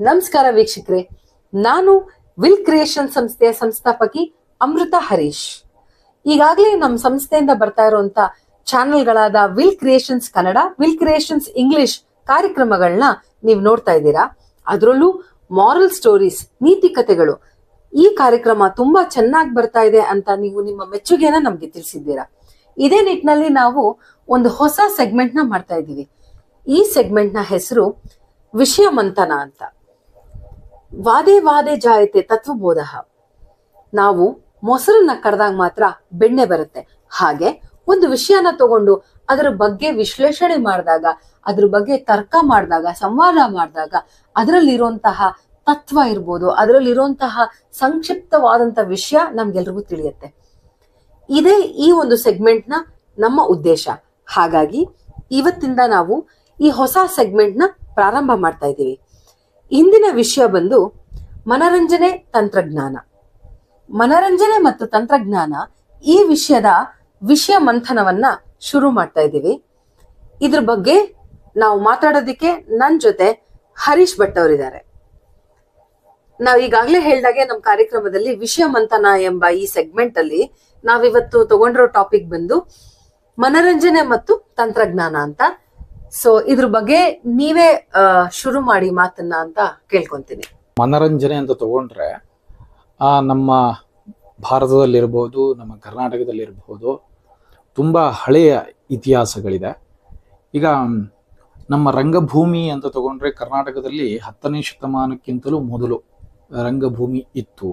ನಮಸ್ಕಾರ ವೀಕ್ಷಕರೇ, ನಾನು ವಿಲ್ ಕ್ರಿಯೇಷನ್ ಸಂಸ್ಥೆಯ ಸಂಸ್ಥಾಪಕಿ ಅಮೃತ ಹರೀಶ್. ಈಗಾಗಲೇ ನಮ್ಮ ಸಂಸ್ಥೆಯಿಂದ ಬರ್ತಾ ಇರುವಂತ ಚಾನೆಲ್ಗಳಾದ Will Creations Kannada, Will Creations English ಕಾರ್ಯಕ್ರಮಗಳನ್ನ ನೀವು ನೋಡ್ತಾ ಇದ್ದೀರಾ. ಅದರಲ್ಲೂ ಮಾರಲ್ ಸ್ಟೋರೀಸ್, ನೀತಿ ಕಥೆಗಳು, ಈ ಕಾರ್ಯಕ್ರಮ ತುಂಬಾ ಚೆನ್ನಾಗಿ ಬರ್ತಾ ಇದೆ ಅಂತ ನೀವು ನಿಮ್ಮ ಮೆಚ್ಚುಗೆನ ನಮ್ಗೆ ತಿಳಿಸಿದ್ದೀರಾ. ಇದೇ ನಿಟ್ಟಿನಲ್ಲಿ ನಾವು ಒಂದು ಹೊಸ ಸೆಗ್ಮೆಂಟ್ ನ ಮಾಡ್ತಾ ಇದ್ದೀವಿ. ಈ ಸೆಗ್ಮೆಂಟ್ ನ ಹೆಸರು ವಿಷಯ ಮಂಥನ ಅಂತ. ವಾದೇ ವಾದೇ ಜಾಯತೆ ತತ್ವಬೋಧ. ನಾವು ಮೊಸರನ್ನ ಕಡ್ದಾಗ ಮಾತ್ರ ಬೆಣ್ಣೆ ಬರುತ್ತೆ. ಹಾಗೆ ಒಂದು ವಿಷಯನ ತಗೊಂಡು ಅದರ ಬಗ್ಗೆ ವಿಶ್ಲೇಷಣೆ ಮಾಡಿದಾಗ, ಅದ್ರ ಬಗ್ಗೆ ತರ್ಕ ಮಾಡಿದಾಗ, ಸಂವಾದ ಮಾಡಿದಾಗ ಅದರಲ್ಲಿರುವಂತಹ ತತ್ವ ಇರ್ಬೋದು, ಅದರಲ್ಲಿರುವಂತಹ ಸಂಕ್ಷಿಪ್ತವಾದಂತ ವಿಷಯ ನಮ್ಗೆಲ್ರಿಗೂ ತಿಳಿಯುತ್ತೆ. ಇದೇ ಈ ಒಂದು ಸೆಗ್ಮೆಂಟ್ ನ ನಮ್ಮ ಉದ್ದೇಶ. ಹಾಗಾಗಿ ಇವತ್ತಿಂದ ನಾವು ಈ ಹೊಸ ಸೆಗ್ಮೆಂಟ್ ನ ಪ್ರಾರಂಭ ಮಾಡ್ತಾ ಇದ್ದೀವಿ. ಇಂದಿನ ವಿಷಯ ಬಂದು ಮನರಂಜನೆ ತಂತ್ರಜ್ಞಾನ. ಮನರಂಜನೆ ಮತ್ತು ತಂತ್ರಜ್ಞಾನ ಈ ವಿಷಯದ ವಿಷಯ ಮಂಥನವನ್ನ ಶುರು ಮಾಡ್ತಾ ಇದ್ದೀವಿ. ಇದ್ರ ಬಗ್ಗೆ ನಾವು ಮಾತಾಡೋದಿಕ್ಕೆ ನನ್ನ ಜೊತೆ ಹರೀಶ್ ಭಟ್ ಅವರಿದ್ದಾರೆ. ನಾವು ಈಗಾಗಲೇ ಹೇಳ್ದಾಗೆ ನಮ್ಮ ಕಾರ್ಯಕ್ರಮದಲ್ಲಿ ವಿಷಯ ಮಂಥನ ಎಂಬ ಈ ಸೆಗ್ಮೆಂಟ್ ಅಲ್ಲಿ ನಾವಿವತ್ತು ತಗೊಂಡಿರೋ ಟಾಪಿಕ್ ಬಂದು ಮನರಂಜನೆ ಮತ್ತು ತಂತ್ರಜ್ಞಾನ ಅಂತ. ಸೊ ಇದ್ರ ಬಗ್ಗೆ ನೀವೇ ಶುರು ಮಾಡಿ ಮಾತನ್ನ ಅಂತ ಕೇಳ್ಕೊಂತೀನಿ. ಮನರಂಜನೆ ಅಂತ ತಗೊಂಡ್ರೆ ನಮ್ಮ ಭಾರತದಲ್ಲಿರ್ಬೋದು, ನಮ್ಮ ಕರ್ನಾಟಕದಲ್ಲಿರ್ಬೋದು ತುಂಬ ಹಳೆಯ ಇತಿಹಾಸಗಳಿದೆ. ಈಗ ನಮ್ಮ ರಂಗಭೂಮಿ ಅಂತ ತಗೊಂಡ್ರೆ ಕರ್ನಾಟಕದಲ್ಲಿ 10ನೇ ಶತಮಾನಕ್ಕಿಂತಲೂ ಮೊದಲು ರಂಗಭೂಮಿ ಇತ್ತು.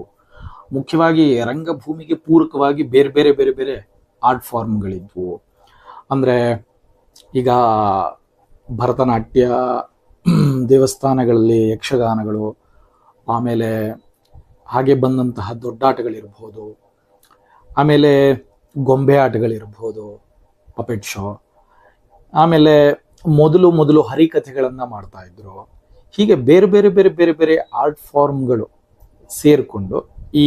ಮುಖ್ಯವಾಗಿ ರಂಗಭೂಮಿಗೆ ಪೂರಕವಾಗಿ ಬೇರೆ ಬೇರೆ ಬೇರೆ ಬೇರೆ ಆರ್ಟ್ ಫಾರ್ಮ್ಗಳಿದ್ವು. ಅಂದರೆ ಈಗ ಭರತನಾಟ್ಯ, ದೇವಸ್ಥಾನಗಳಲ್ಲಿ ಯಕ್ಷಗಾನಗಳು, ಆಮೇಲೆ ಹಾಗೆ ಬಂದಂತಹ ದೊಡ್ಡಾಟಗಳಿರ್ಬೋದು, ಆಮೇಲೆ ಗೊಂಬೆ ಆಟಗಳಿರ್ಬೋದು, ಪಪೆಟ್ ಶೋ, ಆಮೇಲೆ ಮೊದಲು ಹರಿಕಥೆಗಳನ್ನು ಮಾಡ್ತಾ ಇದ್ರು. ಹೀಗೆ ಬೇರೆ ಬೇರೆ ಬೇರೆ ಬೇರೆ ಬೇರೆ ಆರ್ಟ್ ಫಾರ್ಮ್ಗಳು ಸೇರಿಕೊಂಡು ಈ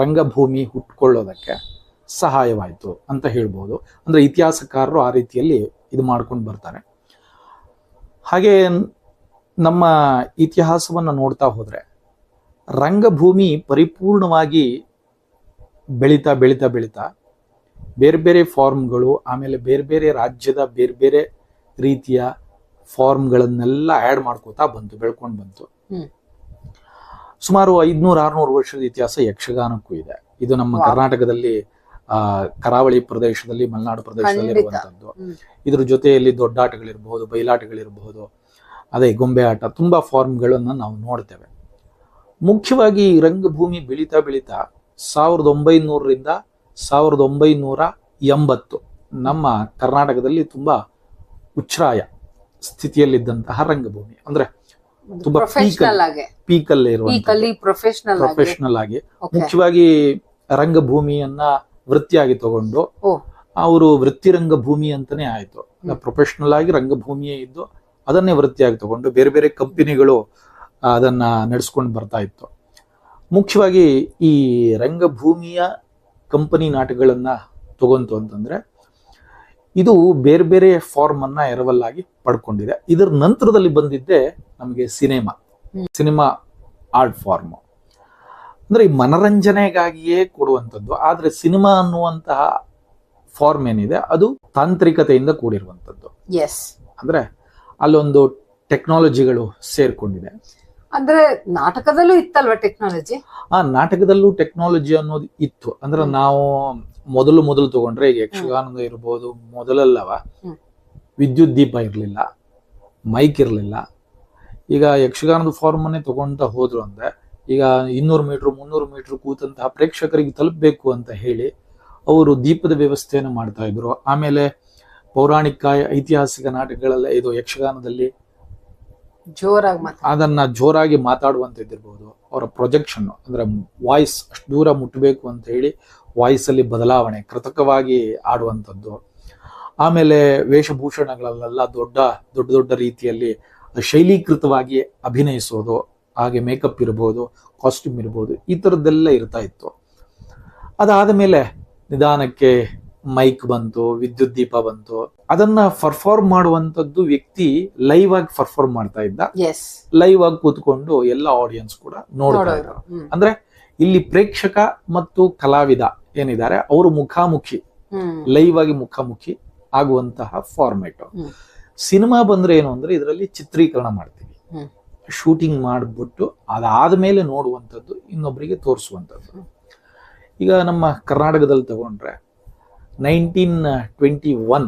ರಂಗಭೂಮಿ ಹುಟ್ಕೊಳ್ಳೋದಕ್ಕೆ ಸಹಾಯವಾಯಿತು ಅಂತ ಹೇಳ್ಬೋದು. ಅಂದರೆ ಇತಿಹಾಸಕಾರರು ಆ ರೀತಿಯಲ್ಲಿ ಇದು ಮಾಡ್ಕೊಂಡು ಬರ್ತಾರೆ. ಹಾಗೆ ನಮ್ಮ ಇತಿಹಾಸವನ್ನು ನೋಡ್ತಾ ಹೋದರೆ ರಂಗಭೂಮಿ ಪರಿಪೂರ್ಣವಾಗಿ ಬೆಳೀತಾ ಬೆಳೀತಾ ಬೆಳೀತಾ ಬೇರೆ ಬೇರೆ ಫಾರ್ಮ್ಗಳು, ಆಮೇಲೆ ಬೇರೆ ಬೇರೆ ರಾಜ್ಯದ ಬೇರೆ ಬೇರೆ ರೀತಿಯ ಫಾರ್ಮ್ಗಳನ್ನೆಲ್ಲ ಆ್ಯಡ್ ಮಾಡ್ಕೋತಾ ಬಂತು, ಬೆಳ್ಕೊಂಡು ಬಂತು. ಸುಮಾರು 500-600 ವರ್ಷದ ಇತಿಹಾಸ ಯಕ್ಷಗಾನಕ್ಕೂ ಇದೆ. ಇದು ನಮ್ಮ ಕರ್ನಾಟಕದಲ್ಲಿ ಕರಾವಳಿ ಪ್ರದೇಶದಲ್ಲಿ, ಮಲೆನಾಡು ಪ್ರದೇಶದಲ್ಲಿ ಇರುವಂತದ್ದು. ಇದ್ರ ಜೊತೆಯಲ್ಲಿ ದೊಡ್ಡಾಟಗಳಿರ್ಬಹುದು, ಬಯಲಾಟಗಳಿರಬಹುದು, ಅದೇ ಗೊಂಬೆ ಆಟ, ತುಂಬಾ ಫಾರ್ಮ್ಗಳನ್ನು ನಾವು ನೋಡ್ತೇವೆ. ಮುಖ್ಯವಾಗಿ ರಂಗಭೂಮಿ ಬೆಳೀತಾ ಬೆಳೀತಾ 1900ರಿಂದ 1980 ನಮ್ಮ ಕರ್ನಾಟಕದಲ್ಲಿ ತುಂಬಾ ಉಚ್ಛ್ರಾಯ ಸ್ಥಿತಿಯಲ್ಲಿದ್ದಂತಹ ರಂಗಭೂಮಿ, ಅಂದ್ರೆ ತುಂಬಾ ಪೀಕಲ್ಲಿ ಪ್ರೊಫೆಷನಲ್ ಆಗಿ ಮುಖ್ಯವಾಗಿ ರಂಗಭೂಮಿಯನ್ನ ವೃತ್ತಿಯಾಗಿ ತಗೊಂಡು ಅವರು ವೃತ್ತಿ ರಂಗಭೂಮಿ ಅಂತಾನೆ ಆಯ್ತು. ಪ್ರೊಫೆಷನಲ್ ಆಗಿ ರಂಗಭೂಮಿಯೇ ಇದ್ದು ಅದನ್ನೇ ವೃತ್ತಿಯಾಗಿ ತಗೊಂಡು ಬೇರೆ ಬೇರೆ ಕಂಪನಿಗಳು ಅದನ್ನ ನಡೆಸ್ಕೊಂಡು ಬರ್ತಾ ಇತ್ತು. ಮುಖ್ಯವಾಗಿ ಈ ರಂಗಭೂಮಿಯ ಕಂಪನಿ ನಾಟಕಗಳನ್ನ ತಗೊಂತು ಅಂತಂದ್ರೆ ಇದು ಬೇರೆ ಬೇರೆ ಫಾರ್ಮ್ ಅನ್ನ ಎರವಲ್ಲಾಗಿ ಪಡ್ಕೊಂಡಿದೆ. ಇದರ ನಂತರದಲ್ಲಿ ಬಂದಿದ್ದೆ ನಮಗೆ ಸಿನಿಮಾ ಆರ್ಟ್ ಫಾರ್ಮ್. ಅಂದ್ರೆ ಈ ಮನರಂಜನೆಗಾಗಿಯೇ ಕೊಡುವಂಥದ್ದು. ಆದ್ರೆ ಸಿನಿಮಾ ಅನ್ನುವಂತಹ ಫಾರ್ಮ್ ಏನಿದೆ ಅದು ತಾಂತ್ರಿಕತೆಯಿಂದ ಕೂಡಿರುವಂಥದ್ದು. ಅಂದ್ರೆ ಅಲ್ಲೊಂದು ಟೆಕ್ನಾಲಜಿಗಳು ಸೇರ್ಕೊಂಡಿದೆ. ಅಂದ್ರೆ ನಾಟಕದಲ್ಲೂ ಇತ್ತಲ್ವಾ ಟೆಕ್ನಾಲಜಿ? ನಾಟಕದಲ್ಲೂ ಟೆಕ್ನಾಲಜಿ ಅನ್ನೋದು ಇತ್ತು. ಅಂದ್ರೆ ನಾವು ಮೊದಲು ತಗೊಂಡ್ರೆ ಈಗ ಯಕ್ಷಗಾನದ ಇರ್ಬೋದು, ಮೊದಲೆಲ್ಲವ ವಿದ್ಯುತ್ ದೀಪ ಇರಲಿಲ್ಲ, ಮೈಕ್ ಇರಲಿಲ್ಲ. ಈಗ ಯಕ್ಷಗಾನದ ಫಾರ್ಮ್ ಅನ್ನೇ ತಗೊಂತ ಹೋದ್ರು ಅಂದ್ರೆ ಈಗ 200 ಮೀಟರ್ 300 ಮೀಟರ್ ಕೂತಂತಹ ಪ್ರೇಕ್ಷಕರಿಗೆ ತಲುಪಬೇಕು ಅಂತ ಹೇಳಿ ಅವರು ದೀಪದ ವ್ಯವಸ್ಥೆಯನ್ನು ಮಾಡ್ತಾ ಇದ್ರು. ಆಮೇಲೆ ಪೌರಾಣಿಕ ಐತಿಹಾಸಿಕ ನಾಟಕಗಳೆಲ್ಲ ಇದು ಯಕ್ಷಗಾನದಲ್ಲಿ ಅದನ್ನ ಜೋರಾಗಿ ಮಾತಾಡುವಂತದ್ದಿರ್ಬೋದು. ಅವರ ಪ್ರೊಜೆಕ್ಷನ್ ಅಂದ್ರೆ ವಾಯ್ಸ್ ಅಷ್ಟು ದೂರ ಮುಟ್ಟಬೇಕು ಅಂತ ಹೇಳಿ ವಾಯ್ಸ್ ಅಲ್ಲಿ ಬದಲಾವಣೆ, ಕೃತಕವಾಗಿ ಆಡುವಂಥದ್ದು. ಆಮೇಲೆ ವೇಷಭೂಷಣಗಳಲ್ಲೆಲ್ಲ ದೊಡ್ಡ ರೀತಿಯಲ್ಲಿ ಶೈಲೀಕೃತವಾಗಿ ಅಭಿನಯಿಸೋದು, ಹಾಗೆ ಮೇಕಪ್ ಇರ್ಬೋದು, ಕಾಸ್ಟ್ಯೂಮ್ ಇರ್ಬೋದು, ಈ ಥರದ್ದೆಲ್ಲ ಇರ್ತಾ ಇತ್ತು. ಅದಾದ ಮೇಲೆ ನಿಧಾನಕ್ಕೆ ಮೈಕ್ ಬಂತು, ವಿದ್ಯುತ್ ದೀಪ ಬಂತು. ಅದನ್ನ ಪರ್ಫಾರ್ಮ್ ಮಾಡುವಂತದ್ದು ವ್ಯಕ್ತಿ ಲೈವ್ ಆಗಿ ಪರ್ಫಾರ್ಮ್ ಮಾಡ್ತಾ ಇದ್ದ, ಲೈವ್ ಆಗಿ ಕೂತ್ಕೊಂಡು ಎಲ್ಲ ಆಡಿಯನ್ಸ್ ಕೂಡ ನೋಡ್ತಾ ಇದ್ರು. ಅಂದ್ರೆ ಇಲ್ಲಿ ಪ್ರೇಕ್ಷಕ ಮತ್ತು ಕಲಾವಿದ ಏನಿದ್ದಾರೆ ಅವರು ಮುಖಾಮುಖಿ, ಲೈವ್ ಆಗಿ ಮುಖಾಮುಖಿ ಆಗುವಂತಹ ಫಾರ್ಮೆಟ್. ಸಿನಿಮಾ ಬಂದ್ರೆ ಏನು ಅಂದ್ರೆ ಇದರಲ್ಲಿ ಚಿತ್ರೀಕರಣ ಮಾಡ್ತೀವಿ, ಶೂಟಿಂಗ್ ಮಾಡ್ಬಿಟ್ಟು ಅದಾದ್ಮೇಲೆ ನೋಡುವಂಥದ್ದು, ಇನ್ನೊಬ್ಬರಿಗೆ ತೋರಿಸುವಂಥದ್ದು. ಈಗ ನಮ್ಮ ಕರ್ನಾಟಕದಲ್ಲಿ ತಗೊಂಡ್ರೆ 1921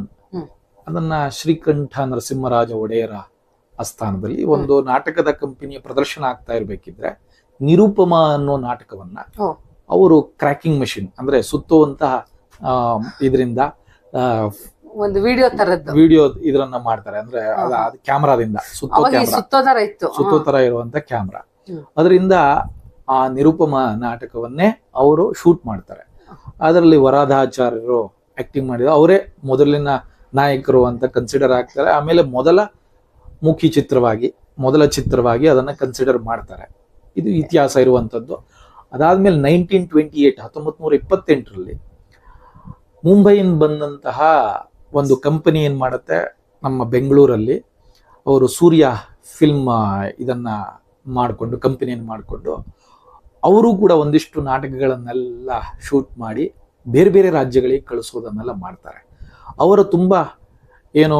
ಅದನ್ನ ಶ್ರೀಕಂಠ ನರಸಿಂಹರಾಜ ಒಡೆಯರ ಆಸ್ಥಾನದಲ್ಲಿ ಒಂದು ನಾಟಕದ ಕಂಪನಿಯ ಪ್ರದರ್ಶನ ಆಗ್ತಾ ಇರ್ಬೇಕಿದ್ರೆ ನಿರುಪಮ ಅನ್ನೋ ನಾಟಕವನ್ನ ಅವರು ಕ್ರ್ಯಾಕಿಂಗ್ ಮಷಿನ್ ಅಂದ್ರೆ ಸುತ್ತುವಂತಹ ಇದರಿಂದ ಒಂದು ವಿಡಿಯೋ ತರದ್ದು ವಿಡಿಯೋ ಇದನ್ನ ಮಾಡ್ತಾರೆ. ಅಂದ್ರೆ ಕ್ಯಾಮ್ರಾದಿಂದ ಸುತ್ತೋ ತರ ಇರುವಂತ ಕ್ಯಾಮ್ರಾ, ಅದರಿಂದ ಆ ನಿರುಪಮ ನಾಟಕವನ್ನೇ ಅವರು ಶೂಟ್ ಮಾಡ್ತಾರೆ. ಅದರಲ್ಲಿ ವರದಾಚಾರ್ಯರು ಆಕ್ಟಿಂಗ್ ಮಾಡಿದ್ರು, ಅವರೇ ಮೊದಲಿನ ನಾಯಕರು ಅಂತ ಕನ್ಸಿಡರ್ ಆಗ್ತಾರೆ. ಆಮೇಲೆ ಮೊದಲ ಚಿತ್ರವಾಗಿ ಅದನ್ನ ಕನ್ಸಿಡರ್ ಮಾಡ್ತಾರೆ. ಇದು ಇತಿಹಾಸ ಇರುವಂತದ್ದು. ಅದಾದ್ಮೇಲೆ 1928 ಮುಂಬೈಯಿಂದ ಬಂದಂತಹ ಒಂದು ಕಂಪನಿ ಏನ್ ಮಾಡುತ್ತೆ, ನಮ್ಮ ಬೆಂಗಳೂರಲ್ಲಿ ಅವರು ಸೂರ್ಯ ಫಿಲ್ಮ್ ಇದನ್ನ ಮಾಡಿಕೊಂಡು ಕಂಪನಿಯನ್ನು ಮಾಡಿಕೊಂಡು ಅವರು ಕೂಡ ಒಂದಿಷ್ಟು ನಾಟಕಗಳನ್ನೆಲ್ಲ ಶೂಟ್ ಮಾಡಿ ಬೇರೆ ಬೇರೆ ರಾಜ್ಯಗಳಿಗೆ ಕಳಿಸೋದನ್ನೆಲ್ಲ ಮಾಡ್ತಾರೆ. ಅವರು ತುಂಬಾ ಏನು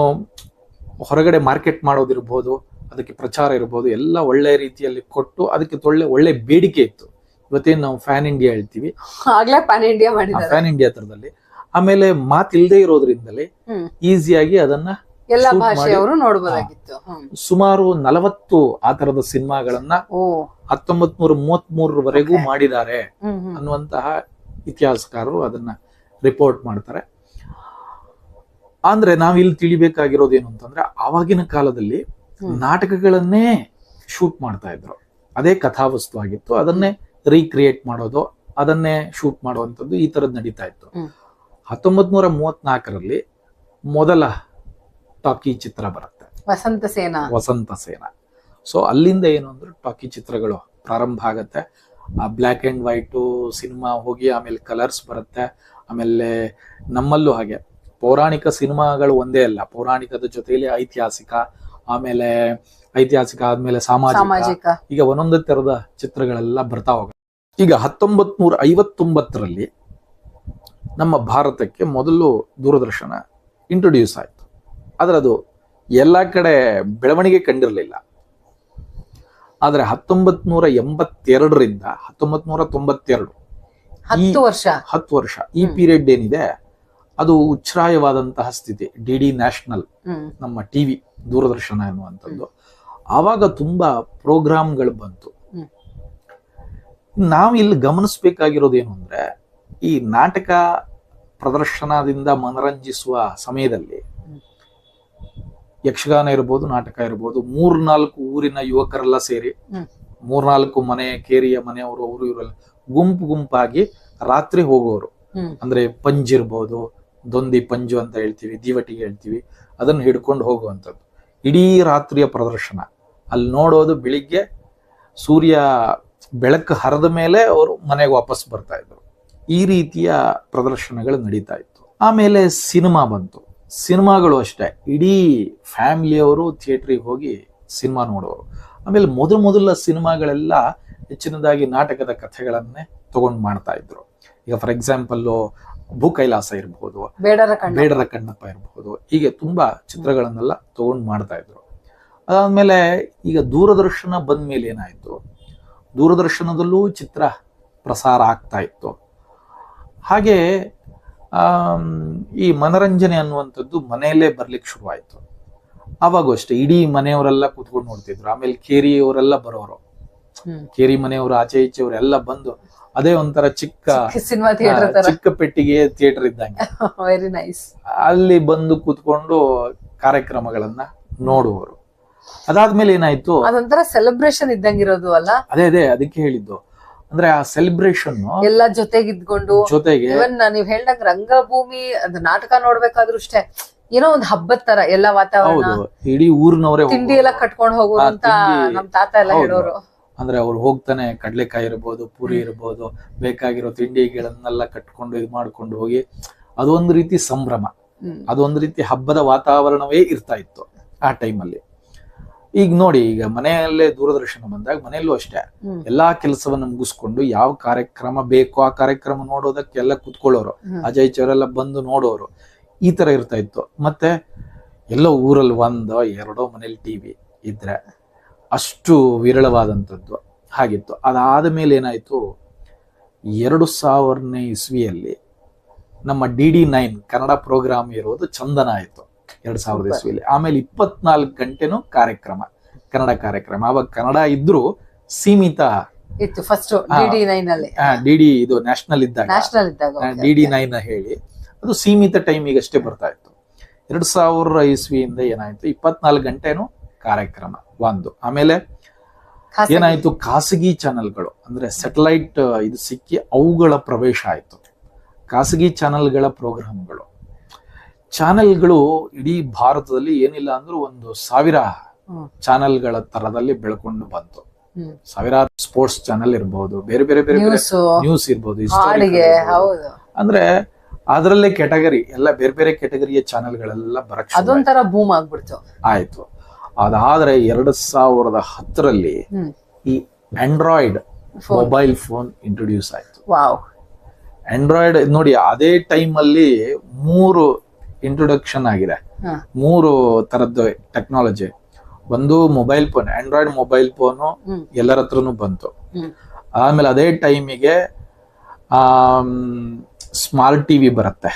ಹೊರಗಡೆ ಮಾರ್ಕೆಟ್ ಮಾಡೋದಿರ್ಬೋದು, ಅದಕ್ಕೆ ಪ್ರಚಾರ ಇರ್ಬೋದು, ಎಲ್ಲ ಒಳ್ಳೆ ರೀತಿಯಲ್ಲಿ ಕೊಟ್ಟು ಅದಕ್ಕೆ ಒಳ್ಳೆ ಬೇಡಿಕೆ ಇತ್ತು. ಇವತ್ತೇನು ನಾವು ಫ್ಯಾನ್ ಇಂಡಿಯಾ ಹೇಳ್ತೀವಿ, ಫ್ಯಾನ್ ಇಂಡಿಯಾ ತರದಲ್ಲಿ. ಆಮೇಲೆ ಮಾತಿಲ್ದೇ ಇರೋದ್ರಿಂದಲೇ ಈಸಿಯಾಗಿ ಅದನ್ನ ಸುಮಾರು 40 ಆ ತರದ ಸಿನಿಮಾಗಳನ್ನ 1933 ಮಾಡಿದ್ದಾರೆ ಅನ್ನುವಂತಹ ಇತಿಹಾಸಕಾರರು ಅದನ್ನ ರಿಪೋರ್ಟ್ ಮಾಡ್ತಾರೆ. ಅಂದ್ರೆ ನಾವಿಲ್ಲಿ ತಿಳಿಬೇಕಾಗಿರೋದೇನು ಅಂತಂದ್ರೆ, ಆವಾಗಿನ ಕಾಲದಲ್ಲಿ ನಾಟಕಗಳನ್ನೇ ಶೂಟ್ ಮಾಡ್ತಾ ಇದ್ರು, ಅದೇ ಕಥಾವಸ್ತು ಆಗಿತ್ತು, ಅದನ್ನೇ ರೀಕ್ರಿಯೇಟ್ ಮಾಡೋದು, ಅದನ್ನೇ ಶೂಟ್ ಮಾಡುವಂಥದ್ದು ಈ ತರದ್ ನಡೀತಾ ಇತ್ತು. 1934 ಮೊದಲ ಟಾಕಿ ಚಿತ್ರ ಬರುತ್ತೆ, ವಸಂತ ಸೇನಾ. ಸೊ ಅಲ್ಲಿಂದ ಏನು ಅಂದ್ರೆ ಟಾಕಿ ಚಿತ್ರಗಳು ಪ್ರಾರಂಭ ಆಗತ್ತೆ. ಆ ಬ್ಲ್ಯಾಕ್ ಅಂಡ್ ವೈಟ್ ಸಿನಿಮಾ ಹೋಗಿ ಆಮೇಲೆ ಕಲರ್ಸ್ ಬರುತ್ತೆ. ಆಮೇಲೆ ನಮ್ಮಲ್ಲೂ ಹಾಗೆ ಪೌರಾಣಿಕ ಸಿನಿಮಾಗಳು ಒಂದೇ ಅಲ್ಲ, ಪೌರಾಣಿಕದ ಜೊತೆಯಲ್ಲಿ ಐತಿಹಾಸಿಕ, ಆಮೇಲೆ ಐತಿಹಾಸಿಕ ಆದ್ಮೇಲೆ ಸಾಮಾಜಿಕ, ಈಗ ಒಂದೊಂದು ತರದ ಚಿತ್ರಗಳೆಲ್ಲ ಬರ್ತಾ ಹೋಗುತ್ತೆ. ಈಗ 1959 ನಮ್ಮ ಭಾರತಕ್ಕೆ ಮೊದಲು ದೂರದರ್ಶನ ಇಂಟ್ರೊಡ್ಯೂಸ್ ಆಯ್ತು. ಆದ್ರೆ ಅದು ಎಲ್ಲ ಕಡೆ ಬೆಳವಣಿಗೆ ಕಂಡಿರಲಿಲ್ಲ. ಆದ್ರೆ 1982 1992 10 ವರ್ಷ ಈ ಪೀರಿಯಡ್ ಏನಿದೆ ಅದು ಉಚ್ಛ್ರಾಯವಾದಂತಹ ಸ್ಥಿತಿ. DD ನ್ಯಾಷನಲ್ ನಮ್ಮ ಟಿವಿ ದೂರದರ್ಶನ ಎನ್ನುವಂಥದ್ದು, ಆವಾಗ ತುಂಬಾ ಪ್ರೋಗ್ರಾಮ್ಗಳು ಬಂತು. ನಾವು ಇಲ್ಲಿ ಗಮನಿಸ್ಬೇಕಾಗಿರೋದೇನು ಅಂದ್ರೆ, ಈ ನಾಟಕ ಪ್ರದರ್ಶನದಿಂದ ಮನರಂಜಿಸುವ ಸಮಯದಲ್ಲಿ ಯಕ್ಷಗಾನ ಇರ್ಬೋದು, ನಾಟಕ ಇರ್ಬೋದು, 3-4 ಊರಿನ ಯುವಕರೆಲ್ಲ ಸೇರಿ 3-4 ಮನೆ ಕೇರಿಯ ಮನೆಯವರು ಅವರು ಇವರೆಲ್ಲ ಗುಂಪಾಗಿ ರಾತ್ರಿ ಹೋಗೋರು. ಅಂದ್ರೆ ಪಂಜ್ ಇರ್ಬೋದು, ದೊಂದಿ ಪಂಜು ಅಂತ ಹೇಳ್ತೀವಿ, ದೀವಟಿಗೆ ಹೇಳ್ತೀವಿ, ಅದನ್ನ ಹಿಡ್ಕೊಂಡು ಹೋಗುವಂಥದ್ದು. ಇಡೀ ರಾತ್ರಿಯ ಪ್ರದರ್ಶನ ಅಲ್ಲಿ ನೋಡೋದು. ಬೆಳಿಗ್ಗೆ ಸೂರ್ಯ ಬೆಳಕು ಹರಿದ ಮೇಲೆ ಅವರು ಮನೆಗೆ ವಾಪಸ್ ಬರ್ತಾ ಇದ್ರು. ಈ ರೀತಿಯ ಪ್ರದರ್ಶನಗಳು ನಡೀತಾ ಇತ್ತು. ಆಮೇಲೆ ಸಿನಿಮಾ ಬಂತು. ಸಿನಿಮಾಗಳು ಅಷ್ಟೇ, ಇಡೀ ಫ್ಯಾಮಿಲಿಯವರು ಥಿಯೇಟ್ರಿಗೆ ಹೋಗಿ ಸಿನಿಮಾ ನೋಡೋರು. ಆಮೇಲೆ ಮೊದಲ ಸಿನಿಮಾಗಳೆಲ್ಲ ಹೆಚ್ಚಿನದಾಗಿ ನಾಟಕದ ಕಥೆಗಳನ್ನೇ ತಗೊಂಡು ಮಾಡ್ತಾ ಇದ್ರು. ಈಗ ಫಾರ್ ಎಕ್ಸಾಂಪಲ್ ಭೂ ಕೈಲಾಸ ಇರ್ಬೋದು, ಬೇಡರ ಕಣ್ಣಪ್ಪ ಇರ್ಬೋದು, ಹೀಗೆ ತುಂಬಾ ಚಿತ್ರಗಳನ್ನೆಲ್ಲ ತಗೊಂಡು ಮಾಡ್ತಾ ಇದ್ರು. ಅದಾದ್ಮೇಲೆ ಈಗ ದೂರದರ್ಶನ ಬಂದ ಮೇಲೆ ಏನಾಯ್ತು, ದೂರದರ್ಶನದಲ್ಲೂ ಚಿತ್ರ ಪ್ರಸಾರ ಆಗ್ತಾ ಇತ್ತು. ಹಾಗೆ ಈ ಮನರಂಜನೆ ಅನ್ನುವಂಥದ್ದು ಮನೆಯಲ್ಲೇ ಬರ್ಲಿಕ್ಕೆ ಶುರುವಾಯ್ತು. ಅವಾಗೂ ಅಷ್ಟೇ ಇಡೀ ಮನೆಯವರೆಲ್ಲ ಕೂತ್ಕೊಂಡು ನೋಡ್ತಿದ್ರು. ಆಮೇಲೆ ಕೇರಿಯವರೆಲ್ಲ ಬರೋರು, ಕೇರಿ ಮನೆಯವರು ಆಚೆ ಈಚೆ ಅವರೆಲ್ಲ ಬಂದು ಅದೇ ಒಂಥರ ಚಿಕ್ಕ ಪೆಟ್ಟಿಗೆ ಥಿಯೇಟರ್ ಇದ್ದಂಗೆ ವೆರಿ ನೈಸ್, ಅಲ್ಲಿ ಬಂದು ಕೂತ್ಕೊಂಡು ಕಾರ್ಯಕ್ರಮಗಳನ್ನ ನೋಡುವರು. ಅದಾದ್ಮೇಲೆ ಏನಾಯ್ತು, ಅದೊಂಥರ ಸೆಲೆಬ್ರೇಷನ್ ಇದ್ದಂಗಿರೋದು ಅಲ್ಲ. ಅದೇ ಅದಕ್ಕೆ ಹೇಳಿದ್ದು, ಅಂದ್ರೆ ಆ ಸೆಲೆಬ್ರೇಷನ್ ಎಲ್ಲ ಜೊತೆಗೆ ನೀವ್ ಹೇಳ್ದಂಗ ರಂಗಭೂಮಿ ಅದು ನಾಟಕ ನೋಡ್ಬೇಕಾದ್ರೂ ಅಷ್ಟೇ ಏನೋ ಒಂದ್ ಹಬ್ಬದ ತರ ಎಲ್ಲ ವಾತಾವರಣ, ಇಡೀ ಊರಿನವರೇ ತಿಂಡಿ ಎಲ್ಲ ಕಟ್ಕೊಂಡು ಹೋಗೋರು ಅಂತ ನಮ್ ತಾತ ಎಲ್ಲ ಹೇಳೋರು. ಅಂದ್ರೆ ಅವ್ರು ಹೋಗ್ತಾನೆ ಕಡ್ಲೆಕಾಯಿ ಇರ್ಬೋದು, ಪೂರಿ ಇರ್ಬೋದು, ಬೇಕಾಗಿರೋ ತಿಂಡಿಗಳನ್ನೆಲ್ಲ ಕಟ್ಕೊಂಡು ಇದು ಮಾಡ್ಕೊಂಡು ಹೋಗಿ ಅದೊಂದು ರೀತಿ ಸಂಭ್ರಮ, ಅದೊಂದು ರೀತಿ ಹಬ್ಬದ ವಾತಾವರಣವೇ ಇರ್ತಾ ಇತ್ತು ಆ ಟೈಮಲ್ಲಿ. ಈಗ ನೋಡಿ, ಈಗ ಮನೆಯಲ್ಲೇ ದೂರದರ್ಶನ ಬಂದಾಗ ಮನೆಯಲ್ಲೂ ಅಷ್ಟೇ ಎಲ್ಲಾ ಕೆಲಸವನ್ನ ಮುಗಿಸ್ಕೊಂಡು ಯಾವ ಕಾರ್ಯಕ್ರಮ ಬೇಕೋ ಆ ಕಾರ್ಯಕ್ರಮ ನೋಡೋದಕ್ಕೆಲ್ಲ ಕುತ್ಕೊಳ್ಳೋರು, ಅಜಯ್ ಚವರೆಲ್ಲ ಬಂದು ನೋಡೋರು, ಈ ತರ ಇರ್ತಾ ಇತ್ತು. ಮತ್ತೆ ಎಲ್ಲೋ ಊರಲ್ಲಿ ಒಂದೋ ಎರಡೋ ಮನೇಲಿ ಟಿವಿ ಇದ್ರೆ ಅಷ್ಟು ವಿರಳವಾದಂಥದ್ದು ಹಾಗಿತ್ತು. ಅದಾದ ಮೇಲೆ ಏನಾಯ್ತು, 2000ನೇ ಇಸ್ವಿಯಲ್ಲಿ ನಮ್ಮ DD9 ಕನ್ನಡ ಪ್ರೋಗ್ರಾಮ್ ಇರೋದು ಚಂದನ ಆಯ್ತು 2000 ಇಸ್ವಿಯಲ್ಲಿ. ಆಮೇಲೆ 24 ಗಂಟೆನೂ ಕಾರ್ಯಕ್ರಮ, ಕನ್ನಡ ಕಾರ್ಯಕ್ರಮ. ಅವಾಗ ಕನ್ನಡ ಇದ್ರು ಸೀಮಿತ ಇತ್ತು. ಫಸ್ಟ್ DD9 ಅಲ್ಲಿ ಡಿಡಿ ಇದು ನ್ಯಾಷನಲ್ ಇದ್ದಾಗ DD9 ಹೇಳಿ ಅದು ಸೀಮಿತ ಟೈಮಿಗೆ ಅಷ್ಟೇ ಬರ್ತಾ ಇತ್ತು. 2000 ಇಸ್ವಿಯಿಂದ ಏನಾಯ್ತು, 24 ಗಂಟೆನೂ ಕಾರ್ಯಕ್ರಮ ಒಂದು. ಆಮೇಲೆ ಏನಾಯ್ತು, ಖಾಸಗಿ ಚಾನೆಲ್ಗಳು ಅಂದ್ರೆ ಸ್ಯಾಟಲೈಟ್ ಇದು ಸಿಕ್ಕಿ ಅವುಗಳ ಪ್ರವೇಶ ಆಯ್ತು. ಖಾಸಗಿ ಚಾನೆಲ್ಗಳ ಪ್ರೋಗ್ರಾಮ್ಗಳು, ಚಾನೆಲ್ಗಳು ಇಡೀ ಭಾರತದಲ್ಲಿ ಏನಿಲ್ಲ ಅಂದ್ರೂ 1000 ಚಾನೆಲ್ಗಳ ತರದಲ್ಲಿ ಬೆಳ್ಕೊಂಡು ಬಂತು. ಸಾವಿರಾರು ಸ್ಪೋರ್ಟ್ಸ್ ಚಾನೆಲ್ ಇರ್ಬೋದು, ಬೇರೆ ಬೇರೆ ಬೇರೆ ನ್ಯೂಸ್ ಇರ್ಬೋದು, ಅಂದ್ರೆ ಅದರಲ್ಲೇ ಕೆಟಗರಿ ಎಲ್ಲ ಬೇರೆ ಬೇರೆ ಕೆಟಗರಿಯ ಚಾನೆಲ್ಗಳೆಲ್ಲ ಬರಕ್ ಅದೊಂಥರ ಬೂಮ್ ಆಗ್ಬಿಡ್ತು. ಆಯ್ತು. ಅದಾದ್ರೆ 2010ರಲ್ಲಿ ಈ ಆಂಡ್ರಾಯ್ಡ್ ಮೊಬೈಲ್ ಫೋನ್ ಇಂಟ್ರೊಡ್ಯೂಸ್ ಆಯ್ತು. ಆಂಡ್ರಾಯ್ಡ್ ನೋಡಿ, ಅದೇ ಟೈಮ್ ಅಲ್ಲಿ 3 ಇಂಟ್ರೊಡಕ್ಷನ್ ಆಗಿದೆ, 3 ತರದ್ದು ಟೆಕ್ನಾಲಜಿ. ಒಂದು mobile phone, Android mobile phone ಎಲ್ಲರ ಹತ್ರನೂ ಬಂತು. ಆಮೇಲೆ ಅದೇ ಟೈಮಿಗೆ ಸ್ಮಾರ್ಟ್ ಟಿವಿ ಬರುತ್ತೆ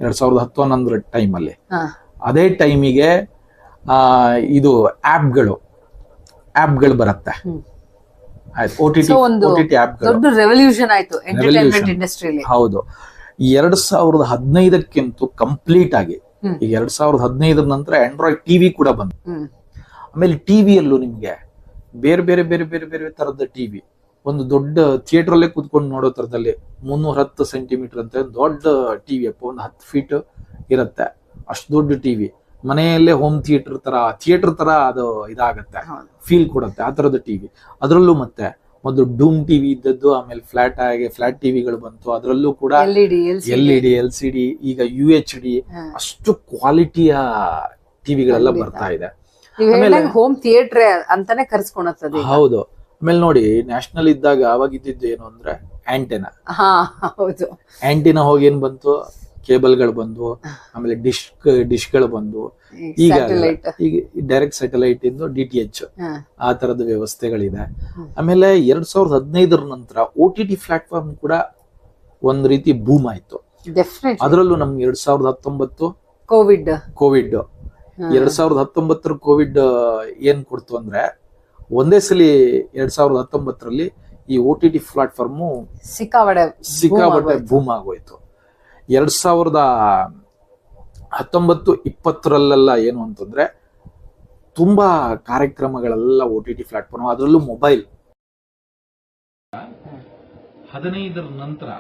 2010-11 ಟೈಮಲ್ಲಿ. ಅದೇ ಟೈಮಿಗೆ ಇದು ಆಪ್ಗಳು ಬರುತ್ತೆ. ಆಯ್ತು, OTT ಆಪ್ಗಳು ರೆವಲ್ಯೂಷನ್ ಆಯ್ತು ಎಂಟರ್ಟೈನ್ಮೆಂಟ್ ಇಂಡಸ್ಟ್ರಿಯಲ್ಲಿ. ಹೌದು. 2015ಕ್ಕಿಂತೂ ಕಂಪ್ಲೀಟ್ ಆಗಿ, ಈಗ 2015 ನಂತರ ಆಂಡ್ರಾಯ್ಡ್ ಟಿವಿ ಕೂಡ ಬಂತು. ಆಮೇಲೆ ಟಿವಿಯಲ್ಲೂ ನಿಮ್ಗೆ ಬೇರೆ ಬೇರೆ ಬೇರೆ ಬೇರೆ ಬೇರೆ ತರದ ಟಿವಿ, ಒಂದು ದೊಡ್ಡ ಥಿಯೇಟರ್ ಅಲ್ಲೇ ಕೂತ್ಕೊಂಡು ನೋಡೋ ತರದಲ್ಲಿ 310 ಸೆಂಟಿಮೀಟರ್ ಅಂತ ದೊಡ್ಡ ಟಿವಿ ಅಪ್ಪ, ಒಂದು 10 ಫೀಟ್ ಇರುತ್ತೆ, ಅಷ್ಟು ದೊಡ್ಡ ಟಿವಿ. ಮನೆಯಲ್ಲೇ ಹೋಮ್ ಥಿಯೇಟರ್ ತರ ಅದು ಇದಾಗತ್ತೆ, ಫೀಲ್ ಕೊಡುತ್ತೆ ಆ ತರದ ಟಿವಿ. ಅದರಲ್ಲೂ ಮತ್ತೆ ಮೊದಲು ಡೂಮ್ ಟಿವಿ ಇದ್ದದ್ದು, ಆಮೇಲೆ ಫ್ಲಾಟ್ ಟಿವಿಗಳು ಬಂತು. ಅದರಲ್ಲೂ ಕೂಡ LED, LCD, ಈಗ UHD, ಅಷ್ಟು ಕ್ವಾಲಿಟಿಯ ಟಿವಿಗಳೆಲ್ಲ ಬರ್ತಾ ಇದೆ. ಹೋಮ್ ಥಿಯೇಟರ್ ಅಂತಾನೆ ಕರೆಸ್ಕೊಳತ್ತದ. ಹೌದು. ಆಮೇಲೆ ನೋಡಿ, ನ್ಯಾಷನಲ್ ಇದ್ದಾಗ ಅವಾಗ ಇದ್ದಿದ್ದು ಏನು ಅಂದ್ರೆ ಆಂಟಿನಾ ಹೋಗಿ ಏನ್ ಬಂತು, ಕೇಬಲ್ಗಳು ಬಂದು, ಆಮೇಲೆ ಡಿಶ್ಗಳು ಬಂದು, ಈಗ ಡೈರೆಕ್ಟ್ ಸ್ಯಾಟಲೈಟ್ ಇಂದ DTH ಆ ತರದ ವ್ಯವಸ್ಥೆಗಳಿದೆ. ಆಮೇಲೆ 2015 ನಂತರ OTT ಪ್ಲಾಟ್ಫಾರ್ಮ್ ಕೂಡ ಒಂದ್ ರೀತಿ ಬೂಮ್ ಆಯ್ತು. ಅದರಲ್ಲೂ ನಮ್ಗೆ 2019 ಕೋವಿಡ್ 2019 ಕೋವಿಡ್ ಏನ್ ಕೊಡ್ತು ಅಂದ್ರೆ, ಒಂದೇ ಸಲಿ 2019ರಲ್ಲಿ ಈ OTT ಪ್ಲಾಟ್ಫಾರ್ಮು ಸಿಕ್ಕಾಪಟ್ಟೆ ಬೂಮ್ ಆಗೋಯ್ತು. 2019-20 ಏನು ಅಂತಂದ್ರೆ ತುಂಬಾ ಕಾರ್ಯಕ್ರಮಗಳೆಲ್ಲ OTT ಪ್ಲಾಟ್ಫಾರ್ಮ್, ಅದರಲ್ಲೂ ಮೊಬೈಲ್. 15 ನಂತರ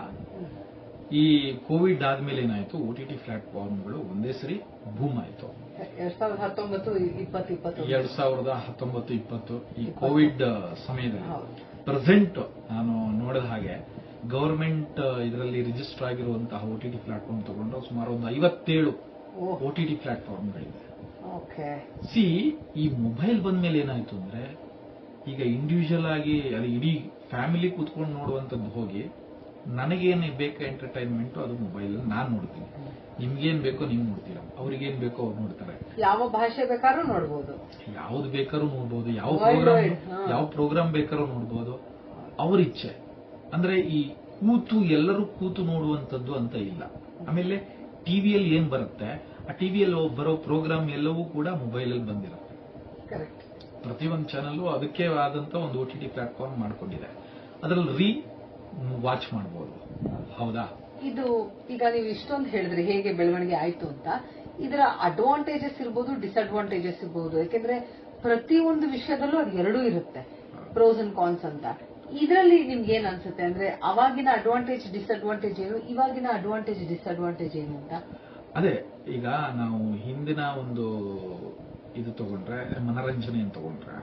ಈ ಕೋವಿಡ್ ಆದ್ಮೇಲೆ ಏನಾಯ್ತು, OTT ಪ್ಲಾಟ್ಫಾರ್ಮ್ಗಳು ಒಂದೇ ಸರಿ ಬೂಮ್ ಆಯ್ತು. 2019-20 ಈ ಕೋವಿಡ್ ಸಮಯದಲ್ಲಿ ಪ್ರೆಸೆಂಟ್ ನಾನು ನೋಡಿದ ಹಾಗೆ ಗವರ್ಮೆಂಟ್ ಇದರಲ್ಲಿ ರಿಜಿಸ್ಟರ್ ಆಗಿರುವಂತಹ OTT ಪ್ಲಾಟ್ಫಾರ್ಮ್ ತಗೊಂಡ್ರೆ ಸುಮಾರು ಒಂದು 57 OTT ಪ್ಲಾಟ್ಫಾರ್ಮ್ಗಳಿದೆ. ಈ ಮೊಬೈಲ್ ಬಂದ್ಮೇಲೆ ಏನಾಯ್ತು ಅಂದ್ರೆ, ಈಗ ಇಂಡಿವಿಜುವಲ್ ಆಗಿ ಅದು ಇಡೀ ಫ್ಯಾಮಿಲಿ ಕೂತ್ಕೊಂಡು ನೋಡುವಂತದ್ದು ಹೋಗಿ, ನನಗೇನು ಬೇಕು ಎಂಟರ್ಟೈನ್ಮೆಂಟ್ ಅದು ಮೊಬೈಲ್ ನಾನು ನೋಡ್ತೀನಿ, ನಿಮ್ಗೇನ್ ಬೇಕೋ ನೀವು ನೋಡ್ತೀರಾ, ಅವ್ರಿಗೇನ್ ಬೇಕೋ ಅವ್ರು ನೋಡ್ತಾರೆ, ಯಾವ ಭಾಷೆ ಬೇಕಾದ್ರೂ ನೋಡ್ಬೋದು, ಯಾವ್ದು ಬೇಕಾದ್ರೂ ನೋಡ್ಬೋದು, ಯಾವ ಪ್ರೋಗ್ರಾಮ್ ಬೇಕಾದ್ರೂ ನೋಡ್ಬೋದು, ಅವ್ರ ಇಚ್ಛೆ. ಅಂದ್ರೆ ಈ ಎಲ್ಲರೂ ಕೂತು ನೋಡುವಂತದ್ದು ಅಂತ ಇಲ್ಲ. ಆಮೇಲೆ ಟಿವಿಯಲ್ಲಿ ಏನ್ ಬರುತ್ತೆ, ಆ ಟಿವಿಯಲ್ಲಿ ಬರೋ ಪ್ರೋಗ್ರಾಮ್ ಎಲ್ಲವೂ ಕೂಡ ಮೊಬೈಲ್ ಅಲ್ಲಿ ಬಂದಿರುತ್ತೆ. ಪ್ರತಿಯೊಂದು ಚಾನಲ್ ಅದಕ್ಕೆ ಆದಂತ ಒಂದು OTT ಪ್ಲಾಟ್ಫಾರ್ಮ್ ಮಾಡ್ಕೊಂಡಿದೆ, ಅದರಲ್ಲಿ ವಾಚ್ ಮಾಡಬಹುದು. ಹೌದಾ? ಇದು ಈಗ ನೀವು ಇಷ್ಟೊಂದು ಹೇಳಿದ್ರಿ ಹೇಗೆ ಬೆಳವಣಿಗೆ ಆಯ್ತು ಅಂತ. ಇದರ ಅಡ್ವಾಂಟೇಜಸ್ ಇರ್ಬೋದು, ಡಿಸ್ಅಡ್ವಾಂಟೇಜಸ್ ಇರ್ಬೋದು. ಯಾಕೆಂದ್ರೆ ಪ್ರತಿಯೊಂದು ವಿಷಯದಲ್ಲೂ ಅದು ಎರಡೂ ಇರುತ್ತೆ, ಪ್ರೋಸ್ ಅಂಡ್ ಕಾನ್ಸ್ ಅಂತ. ಇದರಲ್ಲಿ ನಿಮ್ಗೆ ಏನ್ ಅನ್ಸುತ್ತೆ ಅಂದ್ರೆ, ಅವಾಗಿನ ಅಡ್ವಾಂಟೇಜ್ ಡಿಸ್ಅಡ್ವಾಂಟೇಜ್ ಏನು, ಇವಾಗಿನ ಅಡ್ವಾಂಟೇಜ್ ಡಿಸ್ಅಡ್ವಾಂಟೇಜ್ ಏನು ಅಂತ? ಅದೇ, ಈಗ ನಾವು ಹಿಂದಿನ ಒಂದು ಇದು ತಗೊಂಡ್ರೆ, ಮನರಂಜನೆಯನ್ನು ತಗೊಂಡ್ರೆ,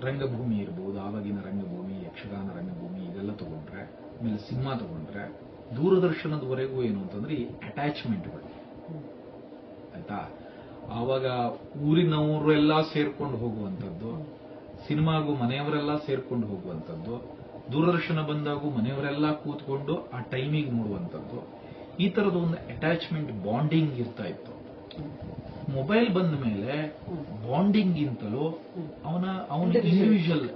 ರಂಗಭೂಮಿ ಇರ್ಬೋದು, ಆವಾಗಿನ ರಂಗಭೂಮಿ, ಯಕ್ಷಗಾನ ರಂಗಭೂಮಿ ಇದೆಲ್ಲ ತಗೊಂಡ್ರೆ, ಆಮೇಲೆ ಸಿನಿಮಾ ತಗೊಂಡ್ರೆ, ದೂರದರ್ಶನದವರೆಗೂ ಏನು ಅಂತಂದ್ರೆ ಈ ಅಟ್ಯಾಚ್ಮೆಂಟ್ಗಳು ಆಯ್ತಾ. ಆವಾಗ ಊರಿನವರೆಲ್ಲ ಸೇರ್ಕೊಂಡು ಹೋಗುವಂಥದ್ದು, ಸಿನಿಮಾಗೂ ಮನೆಯವರೆಲ್ಲ ಸೇರ್ಕೊಂಡು ಹೋಗುವಂಥದ್ದು, ದೂರದರ್ಶನ ಬಂದಾಗೂ ಮನೆಯವರೆಲ್ಲ ಕೂತ್ಕೊಂಡು ಆ ಟೈಮಿಗೆ ನೋಡುವಂಥದ್ದು, ಈ ತರದ ಒಂದು ಅಟ್ಯಾಚ್ಮೆಂಟ್ ಬಾಂಡಿಂಗ್ ಇರ್ತಾ ಇತ್ತು. ಮೊಬೈಲ್ ಬಂದ ಮೇಲೆ ಬಾಂಡಿಂಗ್ ಗಿಂತಲೂ ಅವನ ಇಂಡಿವಿಜುವಲ್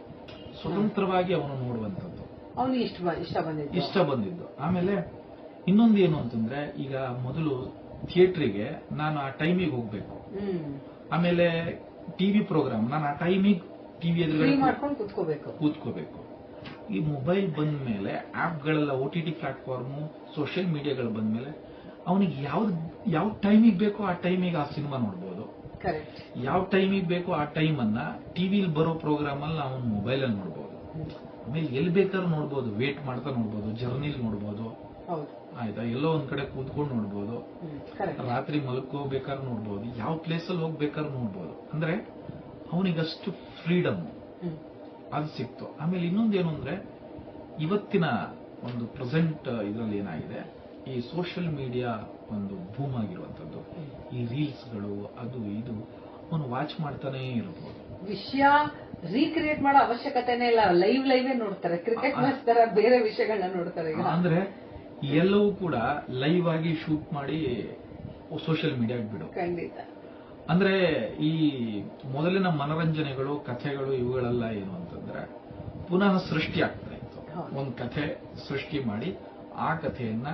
ಸ್ವತಂತ್ರವಾಗಿ ಅವನು ನೋಡುವಂಥದ್ದು ಅವನಿಗೆ ಇಷ್ಟ ಬಂದಿದ್ದು. ಆಮೇಲೆ ಇನ್ನೊಂದು ಏನು ಅಂತಂದ್ರೆ, ಈಗ ಮೊದಲು ಥಿಯೇಟ್ರಿಗೆ ನಾನು ಆ ಟೈಮಿಗೆ ಹೋಗ್ಬೇಕು, ಆಮೇಲೆ ಟಿವಿ ಪ್ರೋಗ್ರಾಮ್ ನಾನು ಆ ಟೈಮಿಗೆ ಟಿವಿ ಎದುರುಗಡೆ ಕೂತ್ಕೋಬೇಕು. ಈ ಮೊಬೈಲ್ ಬಂದ ಮೇಲೆ ಆಪ್ಗಳೆಲ್ಲ OTT ಪ್ಲಾಟ್ಫಾರ್ಮು, ಸೋಷಿಯಲ್ ಮೀಡಿಯಾಗಳು ಬಂದ ಮೇಲೆ ಅವನಿಗೆ ಯಾವ ಟೈಮಿಗೆ ಬೇಕೋ ಆ ಟೈಮಿಗೆ ಆ ಸಿನಿಮಾ ನೋಡ್ಬೋದು. ಯಾವ ಟೈಮಿಗೆ ಬೇಕೋ ಆ ಟೈಮ್ ಅನ್ನ ಟಿವಿಲಿ ಬರೋ ಪ್ರೋಗ್ರಾಮ್ ಅಲ್ಲಿ ಅವನು ಮೊಬೈಲ್ ಅಲ್ಲಿ ನೋಡ್ಬೋದು. ಆಮೇಲೆ ಎಲ್ಲಿ ಬೇಕಾದ್ರೂ ನೋಡ್ಬೋದು, ವೇಟ್ ಮಾಡ್ತಾ ನೋಡ್ಬೋದು, ಜರ್ನಿಲಿ ನೋಡ್ಬೋದು, ಆಯ್ತಾ, ಎಲ್ಲೋ ಒಂದ್ ಕಡೆ ಕೂತ್ಕೊಂಡು ನೋಡ್ಬೋದು, ರಾತ್ರಿ ಮಲ್ಕೋಬೇಕಾದ್ರೆ ನೋಡ್ಬೋದು, ಯಾವ ಪ್ಲೇಸ್ ಅಲ್ಲಿ ಹೋಗ್ಬೇಕಾದ್ರೂ ನೋಡ್ಬೋದು. ಅಂದ್ರೆ ಅವನಿಗಷ್ಟು ಫ್ರೀಡಮ್ ಅದು ಸಿಕ್ತು. ಆಮೇಲೆ ಇನ್ನೊಂದೇನು ಅಂದ್ರೆ, ಇವತ್ತಿನ ಒಂದು ಪ್ರೆಸೆಂಟ್ ಇದರಲ್ಲಿ ಏನಾಗಿದೆ, ಈ ಸೋಷಿಯಲ್ ಮೀಡಿಯಾ ಒಂದು ಬೂಮ್ ಆಗಿರುವಂತದ್ದು, ಈ ರೀಲ್ಸ್ಗಳು ಅದು ಇದು ಅವನು ವಾಚ್ ಮಾಡ್ತಾನೆ ಇರಬಹುದು. ವಿಷಯ ರೀಕ್ರಿಯೇಟ್ ಮಾಡೋ ಅವಶ್ಯಕತೆನೇ ಇಲ್ಲ, ಲೈವ್ ನೋಡ್ತಾರೆ. ಕ್ರಿಕೆಟ್ ಮ್ಯಾಚ್ ತರ ಬೇರೆ ವಿಷಯಗಳನ್ನ ನೋಡ್ತಾರೆ. ಅಂದ್ರೆ ಎಲ್ಲವೂ ಕೂಡ ಲೈವ್ ಆಗಿ ಶೂಟ್ ಮಾಡಿ ಸೋಷಿಯಲ್ ಮೀಡಿಯಾಗೆ ಬಿಡು. ಖಂಡಿತ. ಅಂದ್ರೆ ಈ ಮೊದಲಿನ ಮನರಂಜನೆಗಳು, ಕಥೆಗಳು ಇವುಗಳೆಲ್ಲ ಏನು ಅಂತಂದ್ರೆ ಪುನಃ ಸೃಷ್ಟಿ ಆಗ್ತಾ ಇತ್ತು. ಒಂದು ಕಥೆ ಸೃಷ್ಟಿ ಮಾಡಿ ಆ ಕಥೆಯನ್ನ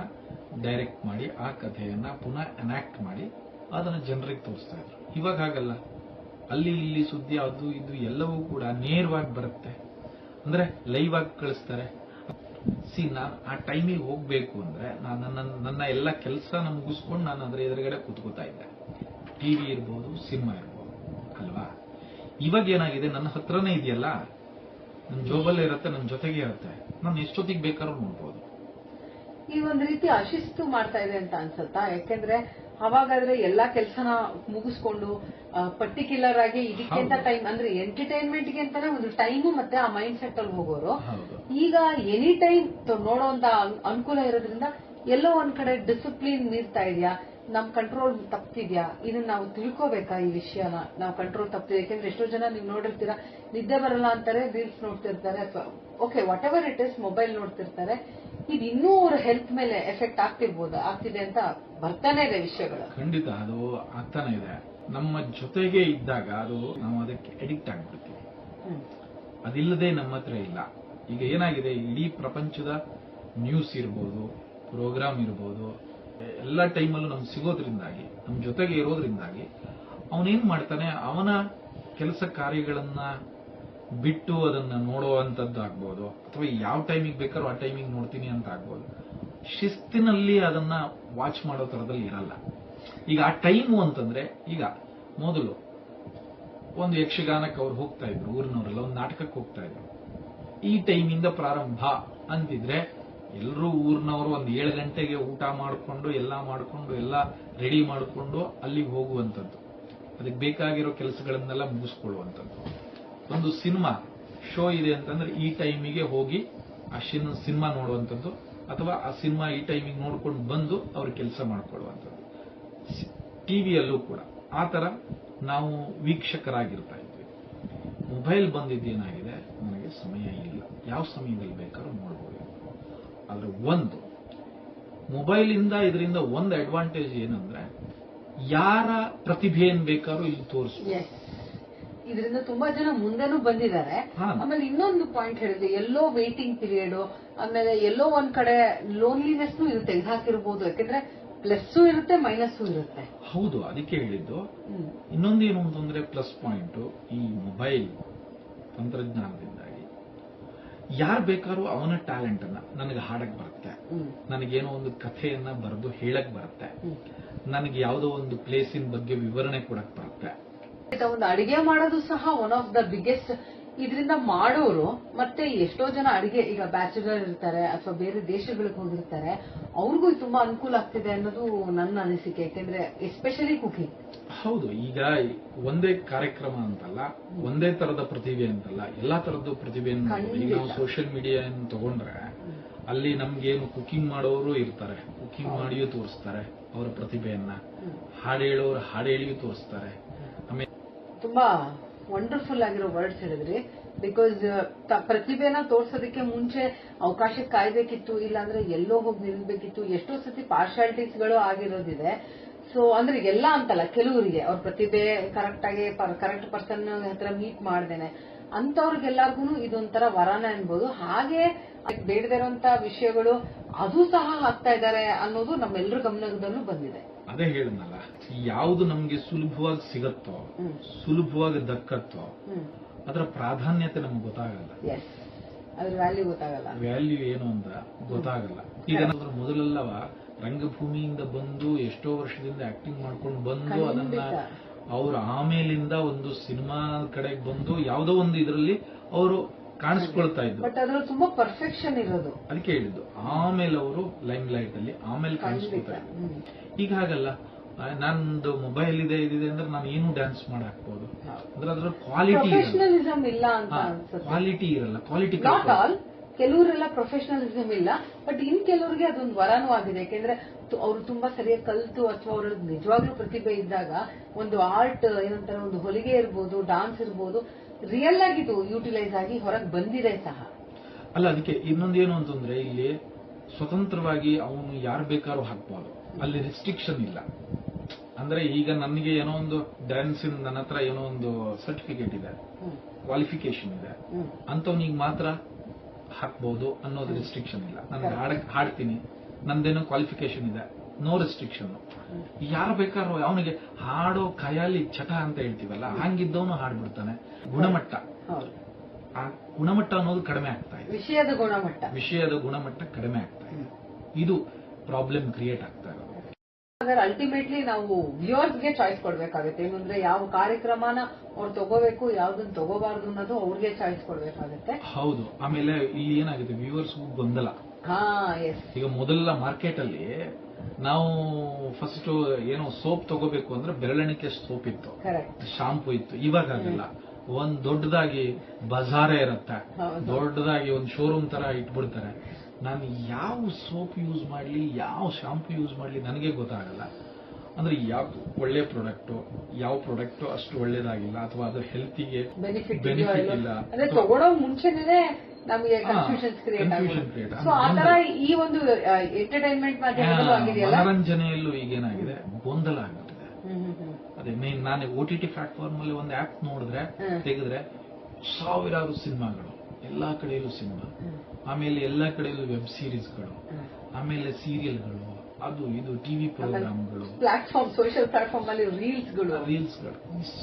ಡೈರೆಕ್ಟ್ ಮಾಡಿ ಆ ಕಥೆಯನ್ನ ಪುನಃ ಎನಾಕ್ಟ್ ಮಾಡಿ ಅದನ್ನ ಜನರಿಗೆ ತೋರಿಸ್ತಾ ಇದ್ರು. ಇವಾಗ ಹಾಗಲ್ಲ, ಅಲ್ಲಿ ಇಲ್ಲಿ ಸುದ್ದಿ ಅದು ಇದು ಎಲ್ಲವೂ ಕೂಡ ನೇರವಾಗಿ ಬರುತ್ತೆ. ಅಂದ್ರೆ ಲೈವ್ ಆಗಿ ಕಳಿಸ್ತಾರೆ. ನಾನು ಆ ಟೈಮಿಗೆ ಹೋಗ್ಬೇಕು ಅಂದ್ರೆ ನನ್ನ ಎಲ್ಲ ಕೆಲಸನ ಮುಗಿಸ್ಕೊಂಡು ನಾನು ಅದರ ಎದುರುಗಡೆ ಕೂತ್ಕೋತಾ ಇದ್ದೆ. ಟಿವಿ ಇರ್ಬೋದು, ಸಿನಿಮಾ ಇರ್ಬೋದು ಅಲ್ವಾ. ಇವಾಗ ಏನಾಗಿದೆ, ನನ್ನ ಹತ್ರನೇ ಇದೆಯಲ್ಲ, ನನ್ನ ಜೋಬಲ್ಲೇ ಇರುತ್ತೆ, ನನ್ನ ಜೊತೆಗೆ ಇರುತ್ತೆ, ನಾನು ಎಷ್ಟೊತ್ತಿಗೆ ಬೇಕಾದ್ರೂ ನೋಡ್ಬೋದು. ಈ ಒಂದ್ ರೀತಿ ಅಶಿಸ್ತು ಮಾಡ್ತಾ ಇದೆ ಅಂತ ಅನ್ಸುತ್ತಾ? ಯಾಕೆಂದ್ರೆ ಅವಾಗಾದ್ರೆ ಎಲ್ಲಾ ಕೆಲಸನ ಮುಗಿಸ್ಕೊಂಡು ಪರ್ಟಿಕ್ಯುಲರ್ ಆಗಿ ಇದಕ್ಕಿಂತ ಟೈಮ್, ಅಂದ್ರೆ ಎಂಟರ್ಟೈನ್ಮೆಂಟ್ ಗೆ ಅಂತಾನೆ ಒಂದು ಟೈಮು ಮತ್ತೆ ಆ ಮೈಂಡ್ ಸೆಟ್ ಅಲ್ಲಿ ಹೋಗೋರು. ಈಗ ಎನಿ ಟೈಮ್ ನೋಡುವಂತ ಅನುಕೂಲ ಇರೋದ್ರಿಂದ ಎಲ್ಲೋ ಒಂದ್ ಕಡೆ ಡಿಸಿಪ್ಲಿನ್ ಮೀರ್ತಾ ಇದೆಯಾ, ನಮ್ ಕಂಟ್ರೋಲ್ ತಪ್ತಿದ್ಯಾ, ಇದನ್ನ ನಾವು ತಿಳ್ಕೋಬೇಕಾ? ಈ ವಿಷಯನ ನಾವು ಕಂಟ್ರೋಲ್ ತಪ್ತಿದೆ. ಯಾಕೆಂದ್ರೆ ಎಷ್ಟೋ ಜನ ನೀವು ನೋಡಿರ್ತೀರಾ, ನಿದ್ದೆ ಬರಲ್ಲ ಅಂತಾರೆ, ರೀಲ್ಸ್ ನೋಡ್ತಿರ್ತಾರೆ, ಅಥವಾ okay what ever it is mobile ನೋಡ್ತಿರ್ತಾರೆ. ಇದು ಇನ್ನೂ ಅವ್ರ ಹೆಲ್ತ್ ಮೇಲೆ ಎಫೆಕ್ಟ್ ಆಗ್ತಿದೆ ಅಂತ ಬರ್ತಾನೆ ಇದೆ ವಿಷಯಗಳು. ಖಂಡಿತ ಅದು ಆಗ್ತಾನೆ ಇದೆ. ನಮ್ಮ ಜೊತೆಗೆ ಇದ್ದಾಗ ಅದು ನಾವು ಅದಕ್ಕೆ ಅಡಿಕ್ಟ್ ಆಗ್ಬಿಡ್ತೀವಿ. ಅದಿಲ್ಲದೆ ನಮ್ಮ ಹತ್ರ ಇಲ್ಲ. ಈಗ ಏನಾಗಿದೆ, ಇಡೀ ಪ್ರಪಂಚದ ನ್ಯೂಸ್ ಇರ್ಬೋದು, ಪ್ರೋಗ್ರಾಮ್ ಇರ್ಬೋದು, ಎಲ್ಲ ಟೈಮಲ್ಲೂ ನಮ್ಗೆ ಸಿಗೋದ್ರಿಂದಾಗಿ, ನಮ್ಮ ಜೊತೆಗೆ ಇರೋದ್ರಿಂದಾಗಿ ಅವನೇನ್ ಮಾಡ್ತಾನೆ, ಅವನ ಕೆಲಸ ಕಾರ್ಯಗಳನ್ನ ಬಿಟ್ಟು ಅದನ್ನ ನೋಡುವಂತದ್ದು ಆಗ್ಬೋದು, ಅಥವಾ ಯಾವ ಟೈಮಿಗೆ ಬೇಕಾದ್ರೂ ಆ ಟೈಮಿಗೆ ನೋಡ್ತೀನಿ ಅಂತ ಆಗ್ಬೋದು. ಶಿಸ್ತಿನಲ್ಲಿ ಅದನ್ನ ವಾಚ್ ಮಾಡೋ ತರದಲ್ಲಿ ಇರಲ್ಲ. ಈಗ ಆ ಟೈಮು ಅಂತಂದ್ರೆ, ಈಗ ಮೊದಲು ಒಂದು ಯಕ್ಷಗಾನಕ್ಕೆ ಅವ್ರು ಹೋಗ್ತಾ ಇದ್ರು, ಊರಿನವರೆಲ್ಲ ಒಂದು ನಾಟಕಕ್ಕೆ ಹೋಗ್ತಾ ಇದ್ರು. ಈ ಟೈಮಿಂದ ಪ್ರಾರಂಭ ಅಂತಿದ್ರೆ ಎಲ್ಲರೂ ಊರಿನವರು ಒಂದು 7 ಗಂಟೆಗೆ ಊಟ ಮಾಡಿಕೊಂಡು ಎಲ್ಲ ರೆಡಿ ಮಾಡಿಕೊಂಡು ಅಲ್ಲಿಗೆ ಹೋಗುವಂಥದ್ದು, ಅದಕ್ಕೆ ಬೇಕಾಗಿರೋ ಕೆಲಸಗಳನ್ನೆಲ್ಲ ಮುಗಿಸ್ಕೊಳ್ಳುವಂಥದ್ದು. ಒಂದು ಸಿನಿಮಾ ಶೋ ಇದೆ ಅಂತಂದ್ರೆ ಈ ಟೈಮಿಗೆ ಹೋಗಿ ಆ ಸಿನಿಮಾ ನೋಡುವಂಥದ್ದು, ಅಥವಾ ಆ ಸಿನಿಮಾ ಈ ಟೈಮಿಗೆ ನೋಡ್ಕೊಂಡು ಬಂದು ಅವ್ರ ಕೆಲಸ ಮಾಡ್ಕೊಳ್ಳುವಂಥದ್ದು. ಟಿವಿಯಲ್ಲೂ ಕೂಡ ಆ ತರ ನಾವು ವೀಕ್ಷಕರಾಗಿರ್ತಾ ಇದ್ವಿ. ಮೊಬೈಲ್ ಬಂದಿದ್ದೇನಾಗಿದೆ, ನನಗೆ ಸಮಯ ಇಲ್ಲ, ಯಾವ ಸಮಯದಲ್ಲಿ ಬೇಕಾದ್ರೂ ನೋಡ್ಬೋದು. ಆದ್ರೆ ಒಂದು ಮೊಬೈಲ್ ಇಂದ ಇದರಿಂದ ಒಂದು ಅಡ್ವಾಂಟೇಜ್ ಏನಂದ್ರೆ, ಯಾರ ಪ್ರತಿಭೆಯನ್ನು ಬೇಕಾದ್ರೂ ಇಲ್ಲಿ ತೋರಿಸ್ಬೋದು. ಇದರಿಂದ ತುಂಬಾ ಜನ ಮುಂದೆನೂ ಬಂದಿದ್ದಾರೆ. ಆಮೇಲೆ ಇನ್ನೊಂದು ಪಾಯಿಂಟ್ ಹೇಳಿದೆ, ಎಲ್ಲೋ ವೇಟಿಂಗ್ ಪೀರಿಯಡ್, ಆಮೇಲೆ ಎಲ್ಲೋ ಒಂದ್ ಕಡೆ ಲೋನ್ಲಿನೆಸ್ ಇದು ತೆಗೆದುಹಾಕಿರ್ಬೋದು. ಯಾಕಂದ್ರೆ ಪ್ಲಸ್ ಇರುತ್ತೆ, ಮೈನಸ್ ಇರುತ್ತೆ. ಹೌದು, ಅದಕ್ಕೆ ಹೇಳಿದ್ದು. ಇನ್ನೊಂದೇನು ಅಂತಂದ್ರೆ ಪ್ಲಸ್ ಪಾಯಿಂಟ್, ಈ ಮೊಬೈಲ್ ತಂತ್ರಜ್ಞಾನದಿಂದಾಗಿ ಯಾರು ಬೇಕಾದ್ರೂ ಅವನ ಟ್ಯಾಲೆಂಟ್ ಅನ್ನ, ನನಗೆ ಹಾಡಕ್ ಬರುತ್ತೆ, ನನಗೇನೋ ಒಂದು ಕಥೆಯನ್ನ ಬರೆದು ಹೇಳಕ್ ಬರುತ್ತೆ, ನನಗೆ ಯಾವುದೋ ಒಂದು ಪ್ಲೇಸಿನ ಬಗ್ಗೆ ವಿವರಣೆ ಕೊಡಕ್ ಬರುತ್ತೆ. ಒಂದು ಅಡಿಗೆ ಮಾಡೋದು ಸಹ ಒನ್ ಆಫ್ ದ ಬಿಗ್ಗೆಸ್ಟ್. ಇದರಿಂದ ಮಾಡೋರು ಮತ್ತೆ ಎಷ್ಟೋ ಜನ ಅಡಿಗೆ, ಈಗ ಬ್ಯಾಚುಲರ್ ಇರ್ತಾರೆ ಅಥವಾ ಬೇರೆ ದೇಶಗಳಿಗೆ ಹೋಗಿರ್ತಾರೆ, ಅವ್ರಿಗೂ ತುಂಬಾ ಅನುಕೂಲ ಆಗ್ತಿದೆ ಅನ್ನೋದು ನನ್ನ ಅನಿಸಿಕೆ. ಯಾಕೆಂದ್ರೆ ಎಸ್ಪೆಷಲಿ ಕುಕಿಂಗ್. ಹೌದು, ಈಗ ಒಂದೇ ಕಾರ್ಯಕ್ರಮ ಅಂತಲ್ಲ, ಒಂದೇ ತರದ ಪ್ರತಿಭೆ ಅಂತಲ್ಲ, ಎಲ್ಲಾ ತರದ್ದು ಪ್ರತಿಭೆಯನ್ನು. ಈಗ ನಾವು ಸೋಷಿಯಲ್ ಮೀಡಿಯಾ ತಗೊಂಡ್ರೆ ಅಲ್ಲಿ ನಮ್ಗೇನು ಕುಕಿಂಗ್ ಮಾಡೋರು ಇರ್ತಾರೆ, ಕುಕಿಂಗ್ ಮಾಡಿಯೂ ತೋರಿಸ್ತಾರೆ ಅವರ ಪ್ರತಿಭೆಯನ್ನ, ಹಾಡು ಹೇಳೋರು ಹಾಡು ಹೇಳಿಯೂ ತೋರಿಸ್ತಾರೆ. ಆಮೇಲೆ ತುಂಬಾ ವಂಡರ್ಫುಲ್ ಆಗಿರೋ ವರ್ಡ್ಸ್ ಹೇಳಿದ್ರಿ. ಬಿಕಾಸ್ ಪ್ರತಿಭೆನ ತೋರ್ಸೋದಕ್ಕೆ ಮುಂಚೆ ಅವಕಾಶ ಕಾಯ್ಬೇಕಿತ್ತು, ಇಲ್ಲಾಂದ್ರೆ ಎಲ್ಲೋ ಹೋಗಿ ನಿಲ್ಬೇಕಿತ್ತು. ಎಷ್ಟೋ ಸತಿ ಪಾರ್ಶಾಲಿಟೀಸ್ ಗಳು ಆಗಿರೋದಿದೆ. ಸೊ ಅಂದ್ರೆ ಎಲ್ಲ ಅಂತಲ್ಲ, ಕೆಲವರಿಗೆ ಅವ್ರ ಪ್ರತಿಭೆ ಕರೆಕ್ಟ್ ಆಗಿ ಕರೆಕ್ಟ್ ಪರ್ಸನ್ ಹತ್ರ ಮೀಟ್ ಮಾಡ್ದೇನೆ ಅಂತವ್ರಿಗೆಲ್ಲರಿಗೂ ಇದೊಂಥರ ವರನ ಅನ್ಬೋದು. ಹಾಗೆ ಬೇಡದೇ ಇರುವಂತ ವಿಷಯಗಳು ಅದು ಸಹ ಆಗ್ತಾ ಇದ್ದಾರೆ ಅನ್ನೋದು ನಮ್ಮೆಲ್ಲರ ಗಮನದಲ್ಲೂ ಬಂದಿದೆ. ಅದೇ ಹೇಳಿದ್ನಲ್ಲ, ಯಾವುದು ನಮ್ಗೆ ಸುಲಭವಾಗಿ ಸಿಗತ್ತೋ, ಸುಲಭವಾಗಿ ದಕ್ಕತ್ತೋ ಅದರ ಪ್ರಾಧಾನ್ಯತೆ ನಮ್ಗೆ ಗೊತ್ತಾಗಲ್ಲ, ಅದ್ರ ವ್ಯಾಲ್ಯೂ ಗೊತ್ತಾಗಲ್ಲ, ವ್ಯಾಲ್ಯೂ ಏನು ಅಂತ ಗೊತ್ತಾಗಲ್ಲ. ಈಗ ನಾವು ಮೊದಲೆಲ್ಲವ ರಂಗಭೂಮಿಯಿಂದ ಬಂದು ಎಷ್ಟೋ ವರ್ಷದಿಂದ ಆಕ್ಟಿಂಗ್ ಮಾಡ್ಕೊಂಡು ಬಂದು ಅದನ್ನ ಅವ್ರು ಆಮೇಲಿಂದ ಒಂದು ಸಿನಿಮಾ ಕಡೆಗೆ ಬಂದು ಯಾವುದೋ ಒಂದು ಇದರಲ್ಲಿ ಅವರು ಕಾಣಿಸ್ಕೊಳ್ತಾ ಇದ್ರು. ಬಟ್ ಅದ್ರಲ್ಲಿ ತುಂಬಾ ಪರ್ಫೆಕ್ಷನ್ ಇರೋದು, ಅದಕ್ಕೆ ಹೇಳಿದ್ದು. ಆಮೇಲೆ ಅವರು ಲೈಮ್ ಲೈಟ್ ಅಲ್ಲಿ ಆಮೇಲೆ ಕಾಣಿಸ್ಕೊಳ್ತಾ ಇದ್ರು. ಈಗ ಹಾಗಲ್ಲ, ನಂದು ಮೊಬೈಲ್ ಇದೆ ಇದಿದೆ ಅಂದ್ರೆ ನಾನು ಏನು ಡ್ಯಾನ್ಸ್ ಮಾಡಾಕ್ಬಹುದು. ಅಂದ್ರೆ ಅದ್ರ ಕ್ವಾಲಿಟಿ ಇಲ್ಲ ಅಂತ ಕ್ವಾಲಿಟಿ ಇರಲ್ಲ, ಕ್ವಾಲಿಟಿ ನಾಟ್ ಆಲ್. ಕೆಲವರೆಲ್ಲ ಪ್ರೊಫೆಷನಲಿಸಮ್ ಇಲ್ಲ, ಬಟ್ ಇನ್ ಕೆಲವರಿಗೆ ಅದೊಂದು ವರನೂ ಆಗಿದೆ. ಯಾಕೆಂದ್ರೆ ಅವ್ರು ತುಂಬಾ ಸರಿಯಾಗಿ ಕಲ್ತು ಅಥವಾ ಅವ್ರ ನಿಜವಾಗ್ಲೂ ಪ್ರತಿಭೆ ಇದ್ದಾಗ ಒಂದು ಆರ್ಟ್ ಏನಂತಾರೆ, ಒಂದು ಹೊಲಿಗೆ ಇರ್ಬೋದು, ಡಾನ್ಸ್ ಇರ್ಬೋದು, ರಿಯಲ್ ಆಗಿ ಇದು ಯೂಟಿಲೈಸ್ ಆಗಿ ಹೊರಗೆ ಬಂದಿದೆ ಸಹ. ಅಲ್ಲ, ಅದಕ್ಕೆ ಇನ್ನೊಂದೇನು ಅಂತಂದ್ರೆ ಇಲ್ಲಿ ಸ್ವತಂತ್ರವಾಗಿ ಅವನು ಯಾರು ಬೇಕಾದ್ರೂ ಹಾಕ್ಬೋದು, ಅಲ್ಲಿ ರಿಸ್ಟ್ರಿಕ್ಷನ್ ಇಲ್ಲ. ಅಂದ್ರೆ ಈಗ ನನಗೆ ಏನೋ ಒಂದು ಡ್ಯಾನ್ಸ್ ನನ್ನ ಹತ್ರ ಏನೋ ಒಂದು ಸರ್ಟಿಫಿಕೇಟ್ ಇದೆ, ಕ್ವಾಲಿಫಿಕೇಶನ್ ಇದೆ, ಅಂತವನಿಗೆ ಮಾತ್ರ ಹಾಕ್ಬಹುದು ಅನ್ನೋದು ರಿಸ್ಟ್ರಿಕ್ಷನ್ ಇಲ್ಲ. ನಾನು ಹಾಡ್ತೀನಿ, ನಂದೇನೋ ಕ್ವಾಲಿಫಿಕೇಶನ್ ಇದೆ, ನೋ ರಿಸ್ಟ್ರಿಕ್ಷನ್. ಯಾರು ಬೇಕಾದ್ರೂ ಅವನಿಗೆ ಹಾಡೋ ಕೈಯಲ್ಲಿ ಚಟ ಅಂತ ಹೇಳ್ತೀವಲ್ಲ, ಹಂಗಿದ್ದವನು ಹಾಡ್ಬಿಡ್ತಾನೆ. ಗುಣಮಟ್ಟ, ಆ ಗುಣಮಟ್ಟ ಅನ್ನೋದು ಕಡಿಮೆ ಆಗ್ತಾ ಇದೆ, ವಿಷಯದ ಗುಣಮಟ್ಟ ಕಡಿಮೆ ಆಗ್ತಾ ಇದೆ. ಇದು ಪ್ರಾಬ್ಲಮ್ ಕ್ರಿಯೇಟ್ ಆಗ್ತಾ ಇರೋದು. ಅಲ್ಟಿಮೇಟ್ಲಿ ನಾವು ವ್ಯೂವರ್ಸ್ಗೆ ಚಾಯ್ಸ್ ಕೊಡ್ಬೇಕಾಗುತ್ತೆ. ಏನಂದ್ರೆ ಯಾವ ಕಾರ್ಯಕ್ರಮನ ಅವ್ರು ತಗೋಬೇಕು, ಯಾವ್ದನ್ನ ತಗೋಬಾರ್ದು ಅನ್ನೋದು ಅವ್ರಿಗೆ ಚಾಯ್ಸ್ ಕೊಡ್ಬೇಕಾಗುತ್ತೆ. ಹೌದು. ಆಮೇಲೆ ಇಲ್ಲಿ ಏನಾಗುತ್ತೆ, ವ್ಯೂವರ್ಸ್ ಗೊಂದಲ. ಈಗ ಮೊದಲ ಮಾರ್ಕೆಟ್ ಅಲ್ಲಿ ನಾವು ಫಸ್ಟ್ ಏನೋ ಸೋಪ್ ತಗೋಬೇಕು ಅಂದ್ರೆ ಬೆರಳೆಣಿಕೆ ಸೋಪ್ ಇತ್ತು, ಶಾಂಪೂ ಇತ್ತು. ಇವಾಗ ಆಗಲ್ಲ, ಒಂದ್ ದೊಡ್ಡದಾಗಿ ಬಜಾರೇ ಇರತ್ತೆ, ದೊಡ್ಡದಾಗಿ ಒಂದು ಶೋರೂಮ್ ತರ ಇಟ್ಬಿಡ್ತಾರೆ. ನಾನು ಯಾವ ಸೋಪ್ ಯೂಸ್ ಮಾಡ್ಲಿ, ಯಾವ ಶಾಂಪೂ ಯೂಸ್ ಮಾಡ್ಲಿ ನನಗೆ ಗೊತ್ತಾಗಲ್ಲ. ಅಂದ್ರೆ ಯಾವ ಒಳ್ಳೆ ಪ್ರಾಡಕ್ಟ್, ಯಾವ ಪ್ರಾಡಕ್ಟ್ ಅಷ್ಟು ಒಳ್ಳೇದಾಗಿಲ್ಲ, ಅಥವಾ ಅದ್ರ ಹೆಲ್ತಿಗೆ ಬೆನಿಫಿಟ್ ಇಲ್ಲ, ತಗೊಳ್ಳೋ ಮುಂಚೆನೇ ನಮಗೆ ಕನ್ಫ್ಯೂಷನ್ ಕ್ರಿಯೇಟ್ ಆಗುತ್ತೆ. ಸೊ ಆ ತರ ಈ ಒಂದು ಎಂಟರ್ಟೈನ್ಮೆಂಟ್ ಮನರಂಜನೆಯಲ್ಲೂ ಈಗೇನಾಗಿದೆ, ಗೊಂದಲ ಆಗ್ಬಿಟ್ಟಿದೆ. ಅದೇ ಮೇನ್ ನಾನು OTT ಪ್ಲಾಟ್ಫಾರ್ಮ್ ಅಲ್ಲಿ ಒಂದು ಆಪ್ ನೋಡಿದ್ರೆ ತೆಗೆದ್ರೆ ಸಾವಿರಾರು ಸಿನಿಮಾಗಳು, ಎಲ್ಲಾ ಕಡೆಯಲ್ಲೂ ಸಿನಿಮಾ, ಆಮೇಲೆ ಎಲ್ಲಾ ಕಡೆಯಲ್ಲೂ ವೆಬ್ ಸೀರೀಸ್ಗಳು, ಆಮೇಲೆ ಸೀರಿಯಲ್ಗಳು, ಅದು ಇದು ಟಿವಿ ಪ್ರೋಗ್ರಾಮ್ಗಳು, ಪ್ಲಾಟ್ಫಾರ್ಮ್, ಸೋಷಿಯಲ್ ಪ್ಲಾಟ್ಫಾರ್ಮ್ ಅಲ್ಲಿ ರೀಲ್ಸ್ಗಳು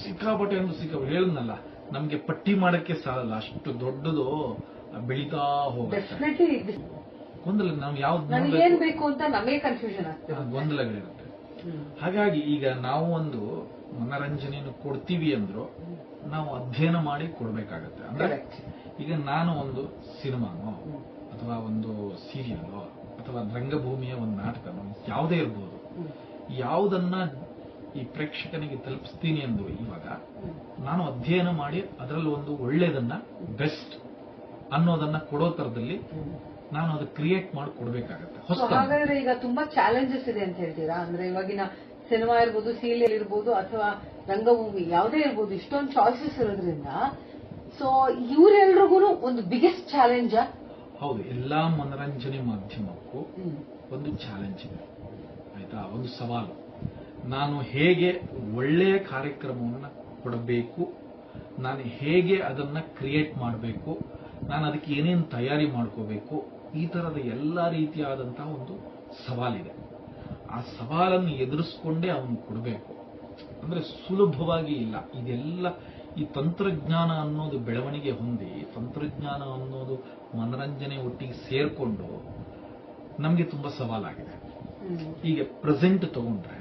ಸಿಕ್ಕಾಪಟ್ಟೆ ಒಂದು ಹೇಳಿದ್ನಲ್ಲ, ನಮ್ಗೆ ಪಟ್ಟಿ ಮಾಡಕ್ಕೆ ಸಾಲಲ್ಲ, ಅಷ್ಟು ದೊಡ್ಡದು ಬೆಳೀತಾ ಹೋಗುತ್ತೆ. ಗೊಂದಲ, ನಾವು ಯಾವ್ದು ಏನ್ ಬೇಕು ಅಂತ ನಮಗೆ ಕನ್ಫ್ಯೂಷನ್ ಆಗ್ತದೆ, ಗೊಂದಲಗಳಿರುತ್ತೆ. ಹಾಗಾಗಿ ಈಗ ನಾವು ಒಂದು ಮನರಂಜನೆಯನ್ನು ಕೊಡ್ತೀವಿ ಅಂದ್ರು ನಾವು ಅಧ್ಯಯನ ಮಾಡಿ ಕೊಡ್ಬೇಕಾಗತ್ತೆ. ಅಂದ್ರೆ ಈಗ ನಾನು ಒಂದು ಸಿನಿಮಾನೋ ಅಥವಾ ಒಂದು ಸೀರಿಯಲ್ ಅಥವಾ ರಂಗಭೂಮಿಯ ಒಂದು ನಾಟಕನೋ ಯಾವುದೇ ಇರ್ಬೋದು, ಯಾವುದನ್ನ ಈ ಪ್ರೇಕ್ಷಕನಿಗೆ ತಲುಪಿಸ್ತೀನಿ ಎಂದು ಇವಾಗ ನಾನು ಅಧ್ಯಯನ ಮಾಡಿ ಅದರಲ್ಲಿ ಒಂದು ಒಳ್ಳೇದನ್ನ, ಬೆಸ್ಟ್ ಅನ್ನೋದನ್ನ ಕೊಡೋ ತರದಲ್ಲಿ ನಾನು ಅದು ಕ್ರಿಯೇಟ್ ಮಾಡಿ ಕೊಡ್ಬೇಕಾಗತ್ತೆ. ಹಾಗಾದ್ರೆ ಈಗ ತುಂಬಾ ಚಾಲೆಂಜಸ್ ಇದೆ ಅಂತ ಹೇಳ್ತೀರಾ? ಅಂದ್ರೆ ಇವಾಗಿನ ಸಿನಿಮಾ ಇರ್ಬೋದು, ಸೀರಿಯಲ್ ಇರ್ಬೋದು, ಅಥವಾ ರಂಗಭೂಮಿ ಯಾವುದೇ ಇರ್ಬೋದು, ಇಷ್ಟೊಂದು ಚಾಯ್ಸಸ್ ಇರೋದ್ರಿಂದ ಸೊ ಇವರೆಲ್ರಿಗೂ ಒಂದು ಬಿಗ್ಗೆಸ್ಟ್ ಚಾಲೆಂಜ್. ಹೌದು, ಎಲ್ಲಾ ಮನರಂಜನೆ ಮಾಧ್ಯಮಕ್ಕೂ ಒಂದು ಚಾಲೆಂಜ್ ಇದೆ, ಆಯ್ತಾ, ಒಂದು ಸವಾಲು. ನಾನು ಹೇಗೆ ಒಳ್ಳೆಯ ಕಾರ್ಯಕ್ರಮವನ್ನು ಕೊಡಬೇಕು, ನಾನು ಹೇಗೆ ಅದನ್ನ ಕ್ರಿಯೇಟ್ ಮಾಡಬೇಕು, ನಾನು ಅದಕ್ಕೆ ಏನೇನು ತಯಾರಿ ಮಾಡ್ಕೋಬೇಕು, ಈ ತರದ ಎಲ್ಲಾ ರೀತಿಯಾದಂತಹ ಒಂದು ಸವಾಲಿದೆ. ಆ ಸವಾಲನ್ನು ಎದುರಿಸ್ಕೊಂಡೇ ಅವನು ಕೊಡಬೇಕು. ಅಂದ್ರೆ ಸುಲಭವಾಗಿ ಇಲ್ಲ. ಇದೆಲ್ಲ ಈ ತಂತ್ರಜ್ಞಾನ ಅನ್ನೋದು ಬೆಳವಣಿಗೆ ಹೊಂದಿ, ತಂತ್ರಜ್ಞಾನ ಅನ್ನೋದು ಮನರಂಜನೆ ಒಟ್ಟಿಗೆ ಸೇರ್ಕೊಂಡು ನಮ್ಗೆ ತುಂಬಾ ಸವಾಲಾಗಿದೆ. ಈಗ ಪ್ರೆಸೆಂಟ್ ತಗೊಂಡ್ರೆ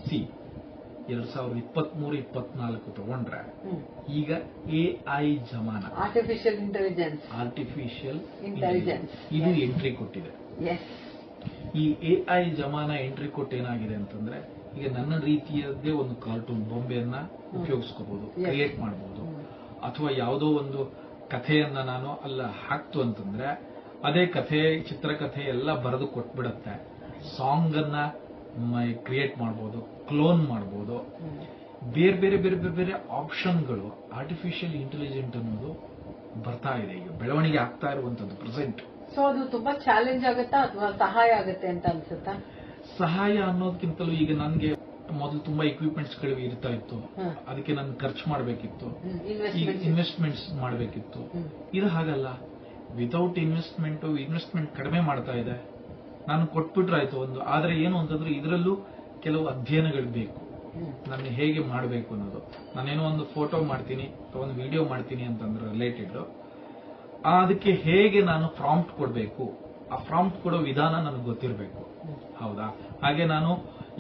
2023-24 ತಗೊಂಡ್ರೆ ಈಗ AI ಜಮಾನ, ಆರ್ಟಿಫಿಷಿಯಲ್ ಇಂಟೆಲಿಜೆನ್ಸ್ ಇದು ಎಂಟ್ರಿ ಕೊಟ್ಟಿದೆ. ಈ AI ಜಮಾನ ಎಂಟ್ರಿ ಕೊಟ್ಟು ಏನಾಗಿದೆ ಅಂತಂದ್ರೆ, ಈಗ ನನ್ನ ರೀತಿಯದ್ದೇ ಒಂದು ಕಾರ್ಟೂನ್ ಬೊಂಬೆಯನ್ನ ಉಪಯೋಗಿಸ್ಕೋಬಹುದು, ಕ್ರಿಯೇಟ್ ಮಾಡಬಹುದು, ಅಥವಾ ಯಾವುದೋ ಒಂದು ಕಥೆಯನ್ನ ನಾನು ಅಲ್ಲ ಹಾಕ್ತು ಅಂತಂದ್ರೆ ಅದೇ ಕಥೆ ಚಿತ್ರಕಥೆ ಎಲ್ಲ ಬರೆದು ಕೊಟ್ಬಿಡತ್ತೆ. ಸಾಂಗ್ ಅನ್ನ ಕ್ರಿಯೇಟ್ ಮಾಡ್ಬೋದು, ಕ್ಲೋನ್ ಮಾಡ್ಬೋದು, ಬೇರೆ ಬೇರೆ ಬೇರೆ ಬೇರೆ ಬೇರೆ ಆಪ್ಷನ್ಗಳು. ಆರ್ಟಿಫಿಷಿಯಲ್ ಇಂಟೆಲಿಜೆಂಟ್ ಅನ್ನೋದು ಬರ್ತಾ ಇದೆ, ಈಗ ಬೆಳವಣಿಗೆ ಆಗ್ತಾ ಇರುವಂತದ್ದು ಪ್ರೆಸೆಂಟ್. ಸೊ ಅದು ತುಂಬಾ ಚಾಲೆಂಜ್ ಆಗುತ್ತಾ ಅಥವಾ ಸಹಾಯ ಆಗುತ್ತೆ ಅಂತ ಅನ್ಸುತ್ತಾ? ಸಹಾಯ ಅನ್ನೋದಕ್ಕಿಂತಲೂ ಈಗ ನನ್ಗೆ ಮೊದಲು ತುಂಬಾ ಎಕ್ವಿಪ್ಮೆಂಟ್ಸ್ ಗಳು ಇರ್ತಾ ಇತ್ತು, ಅದಕ್ಕೆ ನಾನು ಖರ್ಚು ಮಾಡಬೇಕಿತ್ತು, ಈಗ ಇನ್ವೆಸ್ಟ್ಮೆಂಟ್ಸ್ ಮಾಡಬೇಕಿತ್ತು. ಇದು ಹಾಗಲ್ಲ, ವಿತೌಟ್ ಇನ್ವೆಸ್ಟ್ಮೆಂಟ್ ಕಡಿಮೆ ಮಾಡ್ತಾ ಇದೆ. ನಾನು ಕೊಟ್ಬಿಟ್ರಾಯ್ತು ಒಂದು. ಆದ್ರೆ ಏನು ಅಂತಂದ್ರೆ ಇದರಲ್ಲೂ ಕೆಲವು ಅಧ್ಯಯನಗಳು ಬೇಕು, ನಾನು ಹೇಗೆ ಮಾಡಬೇಕು ಅನ್ನೋದು. ನಾನೇನೋ ಒಂದು ಫೋಟೋ ಮಾಡ್ತೀನಿ ಅಥವಾ ಒಂದು ವಿಡಿಯೋ ಮಾಡ್ತೀನಿ ಅಂತಂದ್ರೆ ರಿಲೇಟೆಡ್, ಅದಕ್ಕೆ ಹೇಗೆ ನಾನು ಪ್ರಾಂಪ್ಟ್ ಕೊಡಬೇಕು, ಆ ಪ್ರಾಂಪ್ಟ್ ಕೊಡೋ ವಿಧಾನ ನನಗೆ ಗೊತ್ತಿರಬೇಕು. ಹೌದಾ? ಹಾಗೆ ನಾನು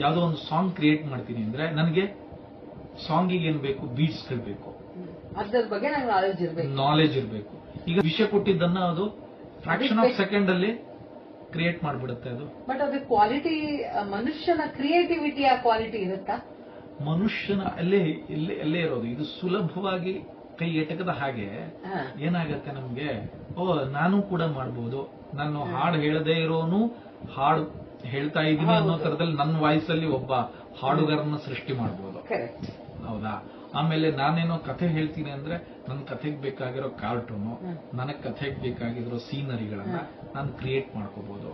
ಯಾವುದೋ ಒಂದು ಸಾಂಗ್ ಕ್ರಿಯೇಟ್ ಮಾಡ್ತೀನಿ ಅಂದ್ರೆ ನನಗೆ ಸಾಂಗಿಗೆ ಏನ್ ಬೇಕು, ಬೀಟ್ಸ್ ಗಳು ಬೇಕು, ಅದ್ರ ಬಗ್ಗೆ ನಾಲೆಜ್ ಇರಬೇಕು. ಈಗ ವಿಷಯ ಕೊಟ್ಟಿದ್ದನ್ನ ಅದು ಫ್ರಾಕ್ಷನ್ ಆಫ್ ಸೆಕೆಂಡ್ ಅಲ್ಲಿ ಕ್ರಿಯೇಟ್ ಮಾಡ್ಬಿಡುತ್ತೆ ಅದು. ಬಟ್ ಅದು ಕ್ವಾಲಿಟಿ, ಮನುಷ್ಯನ ಕ್ರಿಯೇಟಿವಿಟಿಯ ಕ್ವಾಲಿಟಿ ಇರುತ್ತಾ? ಮನುಷ್ಯನ ಎಲ್ಲೇ ಇರೋದು. ಇದು ಸುಲಭವಾಗಿ ಕೈ ಎಟಕದ ಹಾಗೆ ಏನಾಗತ್ತೆ ನಮ್ಗೆ, ನಾನು ಕೂಡ ಮಾಡ್ಬೋದು, ನಾನು ಹಾಡು ಹೇಳದೇ ಇರೋನು ಹಾಡು ಹೇಳ್ತಾ ಇದ್ದೀನಿ ಅನ್ನೋ ತರದಲ್ಲಿ ನನ್ನ ವಾಯ್ಸ್ ಅಲ್ಲಿ ಒಬ್ಬ ಹಾಡುಗಾರನ ಸೃಷ್ಟಿ ಮಾಡಬಹುದು. ಹೌದಾ? ಆಮೇಲೆ ನಾನೇನೋ ಕಥೆ ಹೇಳ್ತೀನಿ ಅಂದ್ರೆ ನನ್ನ ಕಥೆಗೆ ಬೇಕಾಗಿರೋ ಕಾರ್ಟೂನು, ನನಗ್ ಕಥೆಗೆ ಬೇಕಾಗಿರೋ ಸೀನರಿಗಳನ್ನ ನಾನು ಕ್ರಿಯೇಟ್ ಮಾಡ್ಕೋಬಹುದು.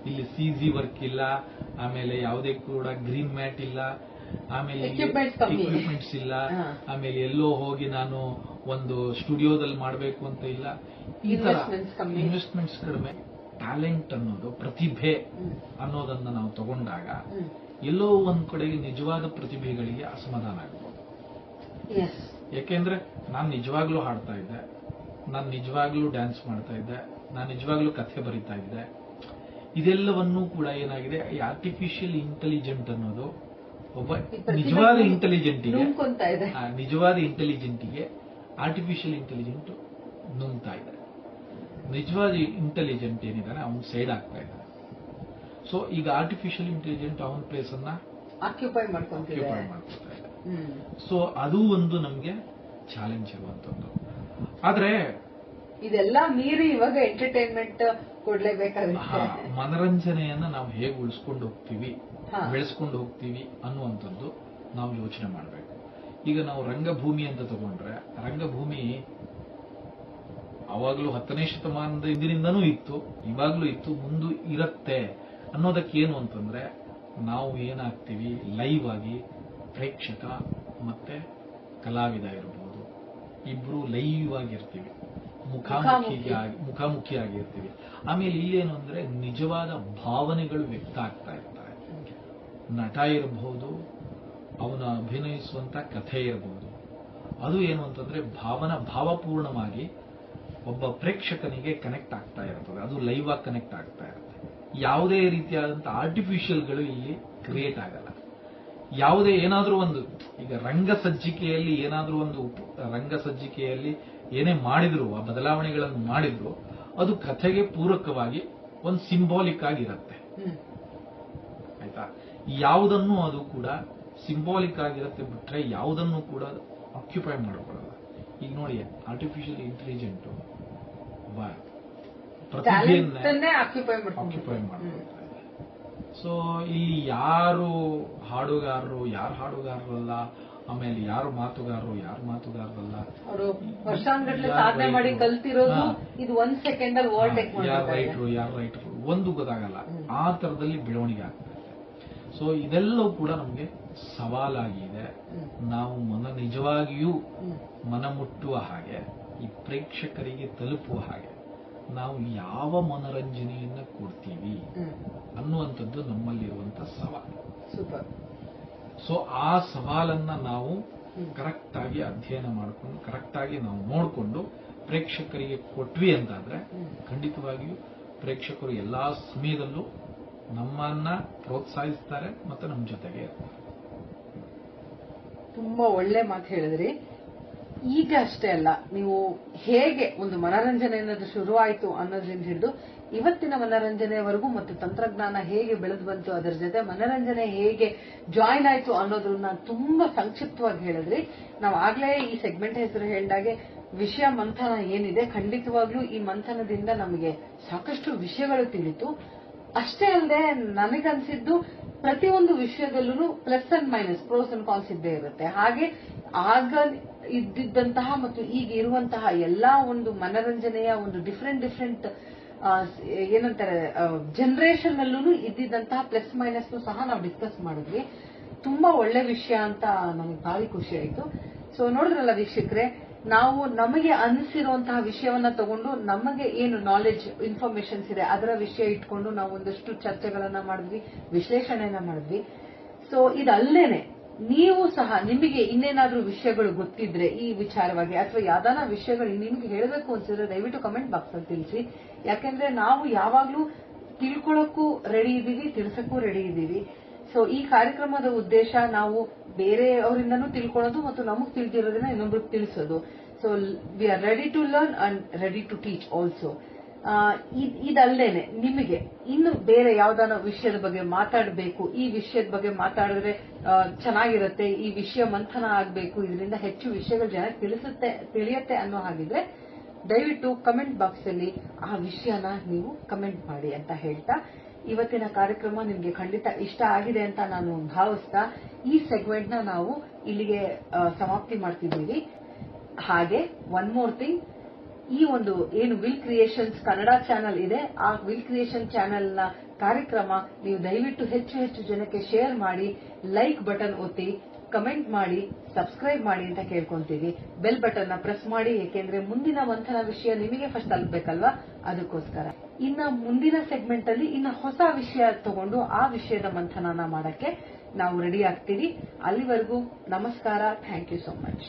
ಇಲ್ಲಿ CG ವರ್ಕ್ ಇಲ್ಲ, ಆಮೇಲೆ ಯಾವುದೇ ಕೂಡ ಗ್ರೀನ್ ಮ್ಯಾಟ್ ಇಲ್ಲ, ಆಮೇಲೆ ಎಕ್ವಿಪ್ಮೆಂಟ್ಸ್ ಇಲ್ಲ, ಆಮೇಲೆ ಎಲ್ಲೋ ಹೋಗಿ ನಾನು ಒಂದು ಸ್ಟುಡಿಯೋದಲ್ಲಿ ಮಾಡಬೇಕು ಅಂತ ಇಲ್ಲ. ಈ ತರ ಇನ್ವೆಸ್ಟ್ಮೆಂಟ್ಸ್ ಕಡಿಮೆ. ಟ್ಯಾಲೆಂಟ್ ಅನ್ನೋದು, ಪ್ರತಿಭೆ ಅನ್ನೋದನ್ನ ನಾವು ತಗೊಂಡಾಗ ಎಲ್ಲೋ ಒಂದ್ ಕಡೆಗೆ ನಿಜವಾದ ಪ್ರತಿಭೆಗಳಿಗೆ ಅಸಮಾಧಾನ ಆಗ್ಬೋದು. ಯಾಕೆಂದ್ರೆ ನಾನು ನಿಜವಾಗ್ಲೂ ಹಾಡ್ತಾ ಇದ್ದೆ, ನಾನು ನಿಜವಾಗ್ಲೂ ಡ್ಯಾನ್ಸ್ ಮಾಡ್ತಾ ಇದ್ದೆ, ನಾನು ನಿಜವಾಗ್ಲೂ ಕಥೆ ಬರೀತಾ ಇದ್ದೆ. ಇದೆಲ್ಲವನ್ನೂ ಕೂಡ ಏನಾಗಿದೆ, ಈ ಆರ್ಟಿಫಿಷಿಯಲ್ ಇಂಟೆಲಿಜೆಂಟ್ ಅನ್ನೋದು ಒಬ್ಬ ನಿಜವಾದ ಇಂಟೆಲಿಜೆಂಟಿಗೆ ಆರ್ಟಿಫಿಷಿಯಲ್ ಇಂಟೆಲಿಜೆಂಟ್ ನುಂಗ್ತಾ ಇದೆ. ನಿಜವಾದ ಇಂಟೆಲಿಜೆಂಟ್ ಏನಿದ್ದಾನೆ ಅವನು ಸೈಡ್ ಆಗ್ತಾ ಇದ್ದಾನೆ. ಸೊ ಈಗ ಆರ್ಟಿಫಿಷಿಯಲ್ ಇಂಟೆಲಿಜೆಂಟ್ ಅವನ ಪ್ಲೇಸ್ ಅನ್ನ ಆಕ್ಯುಪೈ ಮಾಡ್ಕೊತಾ ಇದೆ. ಸೊ ಅದು ಒಂದು ನಮ್ಗೆ ಚಾಲೆಂಜ್ ಇರುವಂತದ್ದು. ಆದ್ರೆ ಇದೆಲ್ಲ ಮೀರಿ ಇವಾಗ ಎಂಟರ್ಟೈನ್ಮೆಂಟ್ ಕೊಡ್ಲೇಬೇಕಾಗುತ್ತೆ. ಮನರಂಜನೆಯನ್ನ ನಾವು ಹೇಗೆ ಉಳಿಸ್ಕೊಂಡು ಹೋಗ್ತೀವಿ, ಬೆಳೆಸ್ಕೊಂಡು ಹೋಗ್ತೀವಿ ಅನ್ನುವಂಥದ್ದು ನಾವು ಯೋಚನೆ ಮಾಡಬೇಕು. ಈಗ ನಾವು ರಂಗಭೂಮಿ ಅಂತ ತಗೊಂಡ್ರೆ, ರಂಗಭೂಮಿ ಅವಾಗ್ಲೂ 10ನೇ ಶತಮಾನದ ಇದರಿಂದನೂ ಇತ್ತು, ಇವಾಗ್ಲೂ ಇತ್ತು, ಮುಂದೆ ಇರತ್ತೆ ಅನ್ನೋದಕ್ಕೆ ಏನು ಅಂತಂದ್ರೆ ನಾವು ಏನಾಗ್ತೀವಿ, ಲೈವ್ ಆಗಿ ಪ್ರೇಕ್ಷಕ ಮತ್ತೆ ಕಲಾವಿದ ಇರಬಹುದು, ಇಬ್ರು ಲೈವ್ ಆಗಿರ್ತೀವಿ, ಮುಖಾಮುಖಿಯಾಗಿರ್ತೀವಿ. ಆಮೇಲೆ ಇಲ್ಲೇನು ಅಂದ್ರೆ ನಿಜವಾದ ಭಾವನೆಗಳು ವ್ಯಕ್ತ ಆಗ್ತಾ ಇರ್ತಾರೆ. ನಟ ಇರಬಹುದು, ಅವನ ಅಭಿನಯಿಸುವಂತ ಕಥೆ ಇರಬಹುದು, ಅದು ಏನು ಅಂತಂದ್ರೆ ಭಾವಪೂರ್ಣವಾಗಿ ಒಬ್ಬ ಪ್ರೇಕ್ಷಕನಿಗೆ ಕನೆಕ್ಟ್ ಆಗ್ತಾ ಇರ್ತದೆ. ಅದು ಲೈವ್ ಆಗಿ ಕನೆಕ್ಟ್ ಆಗ್ತಾ ಇರುತ್ತೆ. ಯಾವುದೇ ರೀತಿಯಾದಂತಹ ಆರ್ಟಿಫಿಷಿಯಲ್ಗಳು ಇಲ್ಲಿ ಕ್ರಿಯೇಟ್ ಆಗಲ್ಲ. ಯಾವುದೇ ಏನಾದ್ರೂ ಒಂದು, ಈಗ ರಂಗಸಜ್ಜಿಕೆಯಲ್ಲಿ ಏನೇ ಮಾಡಿದ್ರು, ಆ ಬದಲಾವಣೆಗಳನ್ನು ಮಾಡಿದ್ರು, ಅದು ಕಥೆಗೆ ಪೂರಕವಾಗಿ ಒಂದು ಸಿಂಬಾಲಿಕ್ ಆಗಿರುತ್ತೆ. ಆಯ್ತಾ? ಯಾವುದನ್ನು ಅದು ಕೂಡ ಸಿಂಬಾಲಿಕ್ ಆಗಿರುತ್ತೆ ಬಿಟ್ರೆ ಯಾವುದನ್ನು ಕೂಡ ಆಕ್ಯುಪೈ ಮಾಡಿಕೊಳ್ಳಲ್ಲ. ಈಗ ನೋಡಿ, ಆರ್ಟಿಫಿಷಿಯಲ್ ಇಂಟೆಲಿಜೆಂಟ್ ಪ್ರತಿಭೆಯನ್ನೇ ಆಕ್ಯುಪೈ ಮಾಡ್ಕೊಳ್ತಾರೆ. ಸೊ ಇಲ್ಲಿ ಯಾರು ಹಾಡುಗಾರರಲ್ಲ, ಆಮೇಲೆ ಯಾರು ಮಾತುಗಾರರಲ್ಲ, ಅವರು ವರ್ಷಾನುಗಟ್ಟಲೆ ಸಾಧನೆ ಮಾಡಿ ಕಲ್ತಿರೋದು ಇದು 1 ಸೆಕೆಂಡ್ ಅಲ್ಲಿ ಓವರ್ಟೇಕ್ ಮಾಡ್ತಾರೆ. ಯಾರು ರೈಟರು ಒಂದು ಗೊತ್ತಾಗಲ್ಲ. ಆ ತರದಲ್ಲಿ ಬೆಳವಣಿಗೆ ಆಗ್ತದೆ. ಸೊ ಇದೆಲ್ಲವೂ ಕೂಡ ನಮಗೆ ಸವಾಲಾಗಿದೆ. ನಾವು ನಿಜವಾಗಿಯೂ ಮನಮುಟ್ಟುವ ಹಾಗೆ, ಈ ಪ್ರೇಕ್ಷಕರಿಗೆ ತಲುಪುವ ಹಾಗೆ ನಾವು ಯಾವ ಮನರಂಜನೆಯನ್ನ ಕೊಡ್ತೀವಿ ಅನ್ನುವಂಥದ್ದು ನಮ್ಮಲ್ಲಿರುವಂತಹ ಸವಾಲು. ಸೊ ಆ ಸವಾಲನ್ನ ನಾವು ಕರೆಕ್ಟ್ ಆಗಿ ಅಧ್ಯಯನ ಮಾಡಿಕೊಂಡು, ಕರೆಕ್ಟ್ ಆಗಿ ನಾವು ನೋಡಿಕೊಂಡು ಪ್ರೇಕ್ಷಕರಿಗೆ ಕೊಟ್ವಿ ಅಂತಾದ್ರೆ ಖಂಡಿತವಾಗಿಯೂ ಪ್ರೇಕ್ಷಕರು ಎಲ್ಲಾ ಸಮಯದಲ್ಲೂ ನಮ್ಮನ್ನ ಪ್ರೋತ್ಸಾಹಿಸ್ತಾರೆ ಮತ್ತೆ ನಮ್ಮ ಜೊತೆಗೆ ಇರ್ತಾರೆ. ತುಂಬಾ ಒಳ್ಳೆ ಮಾತು ಹೇಳಿದ್ರಿ. ಈಗ ಅಷ್ಟೇ ಅಲ್ಲ, ನೀವು ಹೇಗೆ ಒಂದು ಮನರಂಜನೆ ಅನ್ನೋದು ಶುರುವಾಯಿತು ಅನ್ನೋದ್ರಿಂದ ಹಿಡಿದು ಇವತ್ತಿನ ಮನರಂಜನೆಯವರೆಗೂ ಮತ್ತು ತಂತ್ರಜ್ಞಾನ ಹೇಗೆ ಬೆಳೆದು ಬಂತು, ಅದರ ಜೊತೆ ಮನರಂಜನೆ ಹೇಗೆ ಜಾಯಿನ್ ಆಯ್ತು ಅನ್ನೋದನ್ನ ತುಂಬಾ ಸಂಕ್ಷಿಪ್ತವಾಗಿ ಹೇಳಿದ್ರಿ. ನಾವು ಆಗ್ಲೇ ಈ ಸೆಗ್ಮೆಂಟ್ ಹೆಸರು ಹೇಳಿದಾಗೆ ವಿಷಯ ಮಂಥನ ಏನಿದೆ, ಖಂಡಿತವಾಗ್ಲೂ ಈ ಮಂಥನದಿಂದ ನಮಗೆ ಸಾಕಷ್ಟು ವಿಷಯಗಳು ತಿಳಿತು. ಅಷ್ಟೇ ಅಲ್ಲದೆ ನನಗನ್ಸಿದ್ದು ಪ್ರತಿಯೊಂದು ವಿಷಯದಲ್ಲೂ plus and minus, pros and cons ಇದ್ದೇ ಇರುತ್ತೆ. ಹಾಗೆ ಆಗ ಇದ್ದಿದ್ದಂತಹ ಮತ್ತು ಈಗ ಇರುವಂತಹ ಎಲ್ಲಾ ಒಂದು ಮನರಂಜನೆಯ ಒಂದು ಡಿಫ್ರೆಂಟ್ ಏನಂತಾರೆ ಜನರೇಷನ್ ಅಲ್ಲೂ ಇದ್ದಿದ್ದಂತಹ ಪ್ಲಸ್ ಮೈನಸ್ ಸಹ ನಾವು ಡಿಸ್ಕಸ್ ಮಾಡಿದ್ವಿ. ತುಂಬಾ ಒಳ್ಳೆ ವಿಷಯ ಅಂತ ನನಗೆ ಭಾರಿ ಖುಷಿ ಆಯ್ತು. ಸೊ ನೋಡಿದ್ರಲ್ಲ ವೀಕ್ಷಕರೇ, ನಾವು ನಮಗೆ ಅನಿಸಿರುವಂತಹ ವಿಷಯವನ್ನ ತಗೊಂಡು ನಮಗೆ ಏನು ನಾಲೆಜ್ ಇನ್ಫಾರ್ಮೇಶನ್ಸ್ ಇದೆ ಅದರ ವಿಷಯ ಇಟ್ಕೊಂಡು ನಾವು ಒಂದಷ್ಟು ಚರ್ಚೆಗಳನ್ನ ಮಾಡಿದ್ವಿ, ವಿಶ್ಲೇಷಣೆಯನ್ನ ಮಾಡಿದ್ವಿ. ಸೊ ಇದಲ್ಲೇನೆ ನೀವು ಸಹ ನಿಮಗೆ ಇನ್ನೇನಾದ್ರೂ ವಿಷಯಗಳು ಗೊತ್ತಿದ್ರೆ ಈ ವಿಚಾರವಾಗಿ ಅಥವಾ ಯಾವ್ದಾನ ವಿಷಯಗಳು ನಿಮ್ಗೆ ಹೇಳಬೇಕು ಅನ್ಸಿದ್ರೆ ದಯವಿಟ್ಟು ಕಮೆಂಟ್ ಬಾಕ್ಸ್ ಅಲ್ಲಿ ತಿಳಿಸಿ. ಯಾಕೆಂದ್ರೆ ನಾವು ಯಾವಾಗ್ಲೂ ತಿಳ್ಕೊಳ್ಳೋಕ್ಕೂ ರೆಡಿ ಇದ್ದೀವಿ, ತಿಳಿಸಕ್ಕೂ ರೆಡಿ ಇದ್ದೀವಿ. ಸೊ ಈ ಕಾರ್ಯಕ್ರಮದ ಉದ್ದೇಶ ನಾವು ಬೇರೆಯವರಿಂದನೂ ತಿಳ್ಕೊಳ್ಳೋದು ಮತ್ತು ನಮಗ್ ತಿಳಿದಿರೋದನ್ನ ಇನ್ನೊಬ್ರಿಗೆ ತಿಳಿಸೋದು. So we are ready to learn and ready to teach also. ಇದಲ್ಲೇನೆ ನಿಮಗೆ ಇನ್ನು ಬೇರೆ ಯಾವ್ದಾನ ವಿಷಯದ ಬಗ್ಗೆ ಮಾತಾಡಬೇಕು, ಈ ವಿಷಯದ ಬಗ್ಗೆ ಮಾತಾಡಿದ್ರೆ ಚೆನ್ನಾಗಿರುತ್ತೆ, ಈ ವಿಷಯ ಮಂಥನ ಆಗಬೇಕು, ಇದರಿಂದ ಹೆಚ್ಚು ವಿಷಯಗಳು ಜನಕ್ಕೆ ತಿಳಿಯುತ್ತೆ ಅನ್ನೋ ಹಾಗಿದ್ರೆ ದಯವಿಟ್ಟು ಕಮೆಂಟ್ ಬಾಕ್ಸ್ ಅಲ್ಲಿ ಆ ವಿಷಯನ ನೀವು ಕಮೆಂಟ್ ಮಾಡಿ ಅಂತ ಹೇಳ್ತಾ, ಇವತ್ತಿನ ಕಾರ್ಯಕ್ರಮ ನಿಮ್ಗೆ ಖಂಡಿತ ಇಷ್ಟ ಆಗಿದೆ ಅಂತ ನಾನು ಭಾವಿಸ್ತಾ ಈ ಸೆಗ್ಮೆಂಟ್ ನ ನಾವು ಇಲ್ಲಿಗೆ ಸಮಾಪ್ತಿ ಮಾಡ್ತಿದ್ದೀವಿ. ಹಾಗೆ ಒನ್ ಮೋರ್ ಥಿಂಗ್, ಈ ಒಂದು ಏನು ವಿಲ್ ಕ್ರಿಯೇಷನ್ಸ್ ಕನ್ನಡ ಚಾನೆಲ್ ಇದೆ, ಆ ವಿಲ್ ಕ್ರಿಯೇಷನ್ ಚಾನೆಲ್ ನ ಕಾರ್ಯಕ್ರಮ ನೀವು ದಯವಿಟ್ಟು ಹೆಚ್ಚು ಜನಕ್ಕೆ ಶೇರ್ ಮಾಡಿ, ಲೈಕ್ ಬಟನ್ ಒತ್ತಿ, ಕಮೆಂಟ್ ಮಾಡಿ, ಸಬ್ಸ್ಕ್ರೈಬ್ ಮಾಡಿ ಅಂತ ಕೇಳ್ಕೊಂತೀವಿ. ಬೆಲ್ ಬಟನ್ ನ ಪ್ರೆಸ್ ಮಾಡಿ, ಏಕೆಂದ್ರೆ ಮುಂದಿನ ಮಂಥನ ವಿಷಯ ನಿಮಗೆ ಫಸ್ಟ್ ತಲುಪಬೇಕಲ್ವಾ, ಅದಕ್ಕೋಸ್ಕರ. ಇನ್ನ ಮುಂದಿನ ಸೆಗ್ಮೆಂಟ್ ಅಲ್ಲಿ ಇನ್ನ ಹೊಸ ವಿಷಯ ತಗೊಂಡು ಆ ವಿಷಯದ ಮಂಥನನ ಮಾಡಕ್ಕೆ ನಾವು ರೆಡಿ ಆಗ್ತೀವಿ. ಅಲ್ಲಿವರೆಗೂ ನಮಸ್ಕಾರ. Thank you so much.